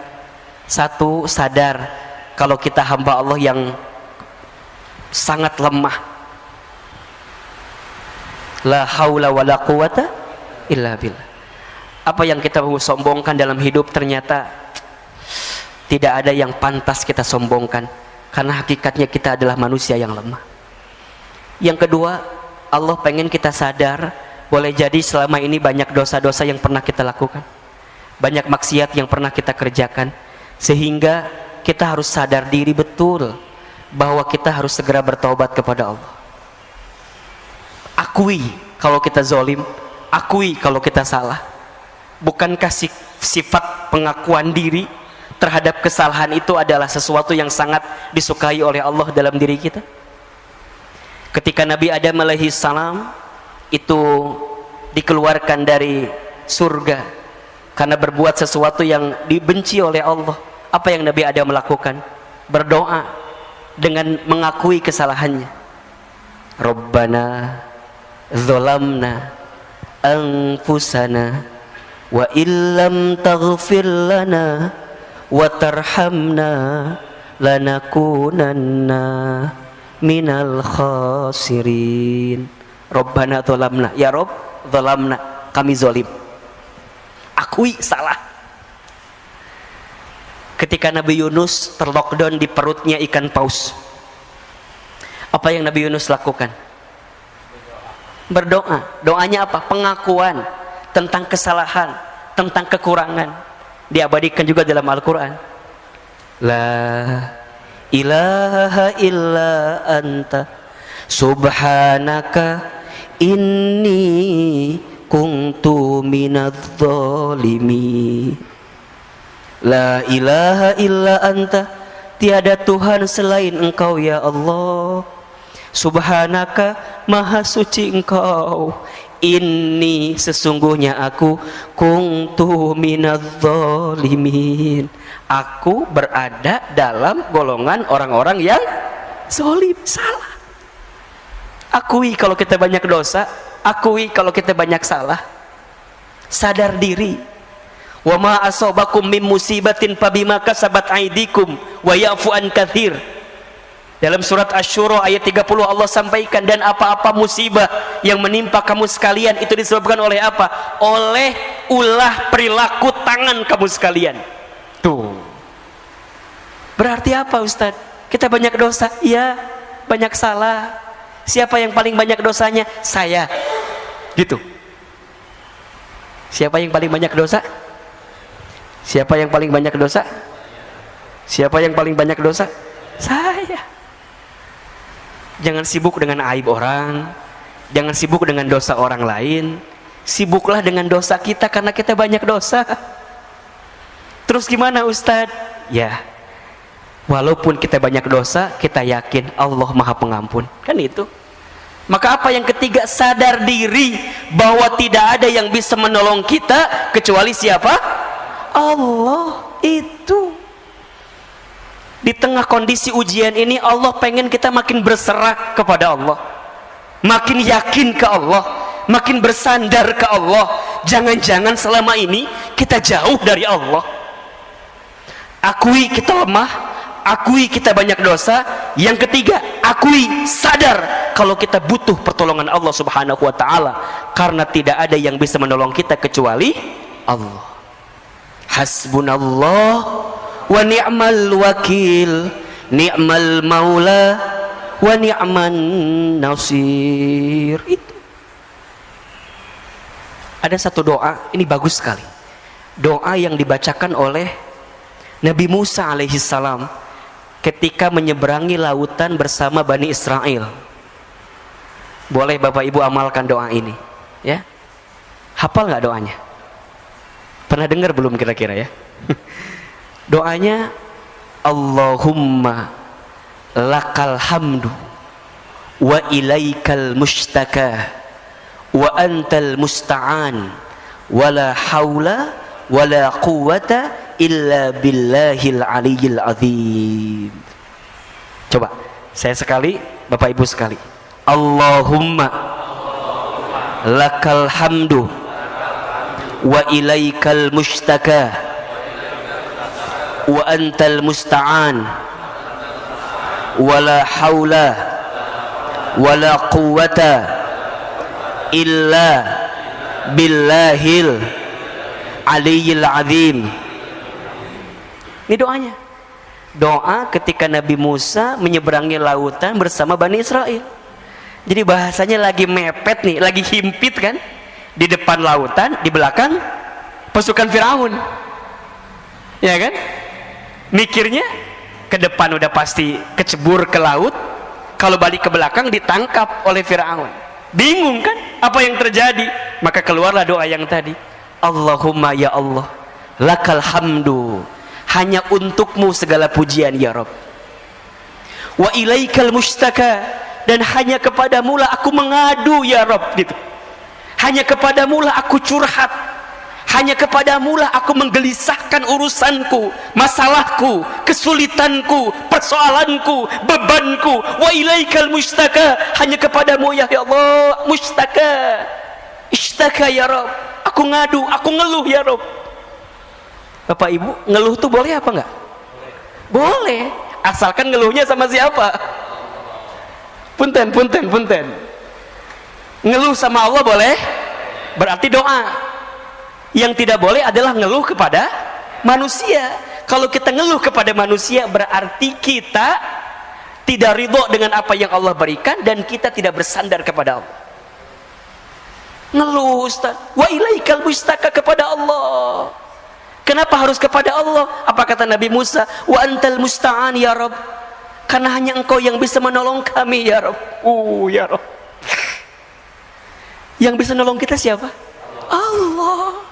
Speaker 2: Satu, sadar kalau kita hamba Allah yang sangat lemah. La haula wa la quwata illa billah. Apa yang kita sombongkan dalam hidup ternyata tidak ada yang pantas kita sombongkan, karena hakikatnya kita adalah manusia yang lemah. Yang kedua, Allah pengen kita sadar, boleh jadi selama ini banyak dosa-dosa yang pernah kita lakukan, banyak maksiat yang pernah kita kerjakan, sehingga kita harus sadar diri betul bahwa kita harus segera bertaubat kepada Allah. Akui kalau kita zolim, akui kalau kita salah. Bukankah sifat pengakuan diri terhadap kesalahan itu adalah sesuatu yang sangat disukai oleh Allah dalam diri kita? Ketika Nabi Adam alaihi salam itu dikeluarkan dari surga karena berbuat sesuatu yang dibenci oleh Allah, apa yang Nabi Adam lakukan? Berdoa dengan mengakui kesalahannya. Rabbana dzalamna anfusana wa illam taghfir lana wa tarhamna lanakunanna minal khasirin. Rabbana dzalamna, ya Rabb, zalamna, kami zalim. Akui salah. Ketika Nabi Yunus terlockdown di perutnya ikan paus, apa yang Nabi Yunus lakukan? Berdoa. Doanya apa? Pengakuan tentang kesalahan, tentang kekurangan. Diabadikan juga dalam Al-Quran. La ilaha illa anta subhanaka inni kuntu minadz zalimin. La ilaha illa anta, tiada Tuhan selain engkau ya Allah. Subhanaka, maha suci engkau. Inni, sesungguhnya aku, kuntu minadz zalimin, aku berada dalam golongan orang-orang yang zalim, salah. Akui kalau kita banyak dosa, akui kalau kita banyak salah. Sadar diri. Wa ma asabakum min musibatin fabima kasabat aydikum wa ya'fu an katsir. Dalam surat Asy-Syura ayat 30 Allah sampaikan, dan apa-apa musibah yang menimpa kamu sekalian itu disebabkan oleh apa? Oleh ulah perilaku tangan kamu sekalian. Tuh. Berarti apa Ustaz? Kita banyak dosa? Iya, banyak salah. Siapa yang paling banyak dosanya? Saya. Gitu. Siapa yang paling banyak dosa? Siapa yang paling banyak dosa? Siapa yang paling banyak dosa? Saya. Jangan sibuk dengan aib orang, jangan sibuk dengan dosa orang lain. Sibuklah dengan dosa kita karena kita banyak dosa. Terus gimana Ustadz? Ya, walaupun kita banyak dosa, kita yakin Allah Maha Pengampun. Kan itu. Maka apa yang ketiga? Sadar diri bahwa tidak ada yang bisa menolong kita kecuali siapa? Allah. Itu. Di tengah kondisi ujian ini Allah pengen kita makin berserah kepada Allah, makin yakin ke Allah, makin bersandar ke Allah. Jangan-jangan selama ini kita jauh dari Allah. Akui kita lemah, akui kita banyak dosa. Yang ketiga, akui, sadar kalau kita butuh pertolongan Allah Subhanahu wa ta'ala, karena tidak ada yang bisa menolong kita kecuali Allah. Hasbunallah wa ni'mal wakil, ni'mal maula wa ni'man nasir. Itu ada satu doa, ini bagus sekali, doa yang dibacakan oleh Nabi Musa alaihi salam ketika menyeberangi lautan bersama Bani Israel. Boleh Bapak Ibu amalkan doa ini ya. Hafal nggak doanya? Pernah dengar belum kira-kira ya? Doanya, Allahumma lakal hamdu wa ilaikal mustaka wa antal musta'an wa la hawla wa la quwwata illa billahil aliyyil azim. Coba saya sekali, Bapak Ibu sekali. Allahumma lakal hamdu wa ilaikal mustaka wa antal musta'an wala hawla wala quwwata illa billahil aliyyil azim. Ini doanya. Doa ketika Nabi Musa menyeberangi lautan bersama Bani Israel. Jadi bahasanya lagi mepet nih, lagi himpit kan, di depan lautan, di belakang pasukan Firaun, ya kan? Mikirnya ke depan udah pasti kecebur ke laut, kalau balik ke belakang ditangkap oleh Firaun. Bingung kan apa yang terjadi? Maka keluarlah doa yang tadi, Allahumma ya Allah, lakal hamdu, hanya untukmu segala pujian ya Rabb, wa ilaikal mustaka, dan hanya kepadamu lah aku mengadu ya Rabb, gitu. Hanya kepadamu lah aku curhat, hanya kepadamu lah aku menggelisahkan urusanku, masalahku, kesulitanku, persoalanku, bebanku. Wa ilaikal mustaka, hanya kepadamu ya Allah, mustaka, ishtaka ya Rabb, aku ngadu, aku ngeluh ya Rabb. Bapak Ibu, ngeluh tuh boleh apa enggak? Boleh, asalkan ngeluhnya sama siapa? Punten. Ngeluh sama Allah boleh? berarti doa. Yang tidak boleh adalah ngeluh kepada manusia. Kalau kita ngeluh kepada manusia berarti kita tidak ridho dengan apa yang Allah berikan dan kita tidak bersandar kepada Allah. Ngeluh, Ustaz, wa ilaikal mustaka, kepada Allah. Kenapa harus kepada Allah? Apa kata Nabi Musa? Wa antal musta'an ya Rabb, karena hanya Engkau yang bisa menolong kami ya Rabb. Ya Rabb. Yang bisa nolong kita siapa? Allah.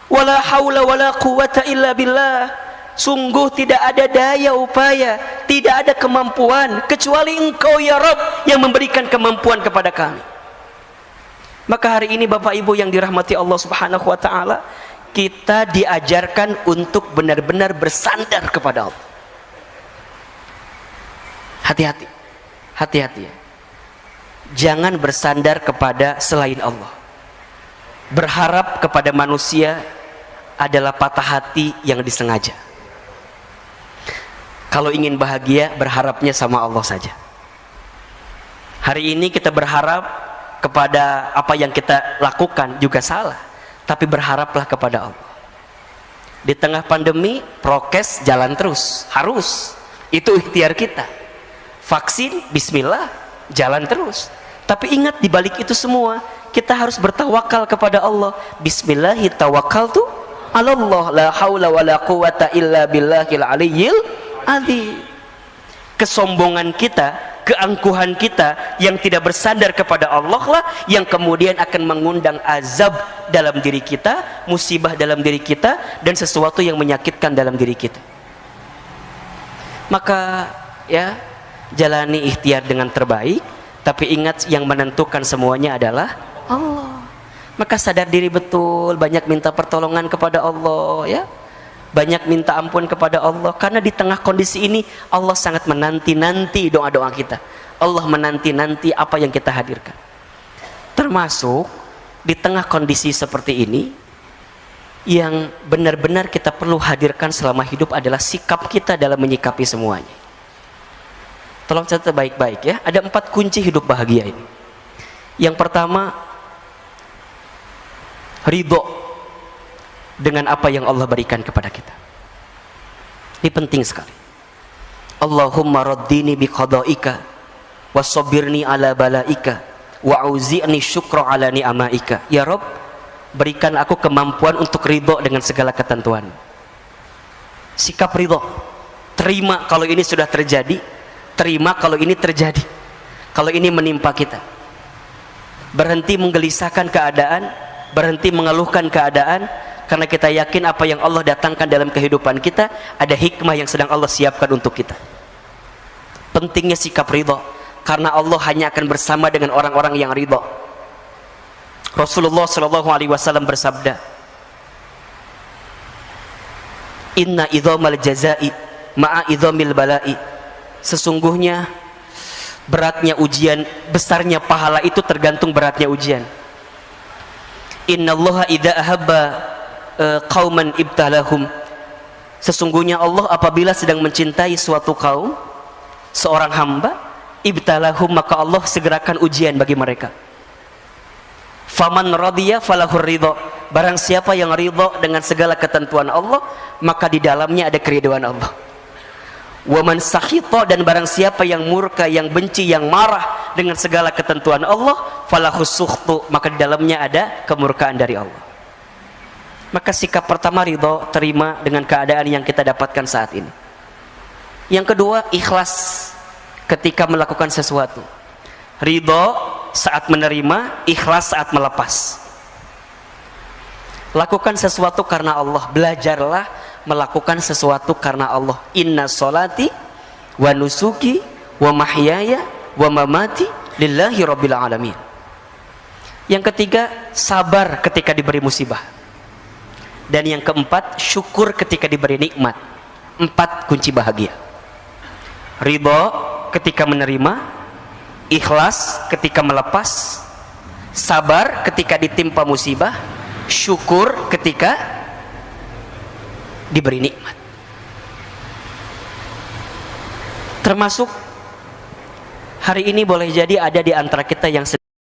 Speaker 2: Wala haula wala quwata illa billah. Sungguh tidak ada daya upaya, tidak ada kemampuan kecuali Engkau ya Rabb yang memberikan kemampuan kepada kami. Maka hari ini Bapak Ibu yang dirahmati Allah Subhanahu wa taala, kita diajarkan untuk benar-benar bersandar kepada Allah. Hati-hati. Hati-hati ya. Jangan bersandar kepada selain Allah. Berharap kepada manusia adalah patah hati yang disengaja. Kalau ingin bahagia, berharapnya sama Allah saja. Hari ini kita berharap kepada apa yang kita lakukan juga salah, tapi berharaplah kepada Allah. Di tengah pandemi, prokes jalan terus, harus. Itu ikhtiar kita. Vaksin, bismillah, jalan terus. Tapi ingat, di balik itu semua kita harus bertawakal kepada Allah. Bismillahi tawakkaltu 'ala Allah, la haula wala quwata illa billahil aliyyil azim. Kesombongan kita, keangkuhan kita yang tidak bersandar kepada Allah lah yang kemudian akan mengundang azab dalam diri kita, musibah dalam diri kita, dan sesuatu yang menyakitkan dalam diri kita. Maka ya, jalani ikhtiar dengan terbaik, tapi ingat yang menentukan semuanya adalah Allah. Maka sadar diri betul, banyak minta pertolongan kepada Allah ya. Banyak minta ampun kepada Allah, karena di tengah kondisi ini Allah sangat menanti-nanti doa-doa kita. Allah menanti-nanti apa yang kita hadirkan. Termasuk di tengah kondisi seperti ini, yang benar-benar kita perlu hadirkan selama hidup adalah sikap kita dalam menyikapi semuanya. Tolong catat baik-baik ya. Ada 4 kunci hidup bahagia ini. Yang pertama, ridho dengan apa yang Allah berikan kepada kita. Ini penting sekali. Allahumma raddini biqada'ika wasobirni ala balaika wa'auzi'ni syukra ala ni'amaika. Ya Rabb, berikan aku kemampuan untuk ridho dengan segala ketentuan. Sikap ridho, terima kalau ini sudah terjadi, terima kalau ini terjadi, kalau ini menimpa kita. Berhenti menggelisahkan keadaan, berhenti mengeluhkan keadaan, karena kita yakin apa yang Allah datangkan dalam kehidupan kita ada hikmah yang sedang Allah siapkan untuk kita. Pentingnya sikap ridho, karena Allah hanya akan bersama dengan orang-orang yang ridho. Rasulullah SAW bersabda, Inna idhamal jazai ma'a idhamil balai. Sesungguhnya beratnya ujian, besarnya pahala itu tergantung beratnya ujian. Innallaha idza ahabba qauman ibtalahum. Sesungguhnya Allah apabila sedang mencintai suatu kaum, seorang hamba, ibtalahum, maka Allah segerakan ujian bagi mereka. Faman radiya falahur ridho. Barang siapa yang ridho dengan segala ketentuan Allah, maka di dalamnya ada keridhaan Allah. Waman sakhita, dan barang siapa yang murka, yang benci, yang marah dengan segala ketentuan Allah, falahus sukhtu, maka di dalamnya ada kemurkaan dari Allah. Maka sikap pertama ridho, terima dengan keadaan yang kita dapatkan saat ini. Yang kedua, ikhlas ketika melakukan sesuatu. Ridho saat menerima, ikhlas saat melepas. Lakukan sesuatu karena Allah. Belajarlah melakukan sesuatu karena Allah. Inna sholati wa nusuki wa mahyaya wa mamati lillahi rabbil alamin. Yang ketiga, sabar ketika diberi musibah. Dan yang keempat, syukur ketika diberi nikmat. 4 kunci bahagia. Ridho ketika menerima, ikhlas ketika melepas, sabar ketika ditimpa musibah, syukur ketika diberi nikmat. Termasuk hari ini boleh jadi ada di antara kita yang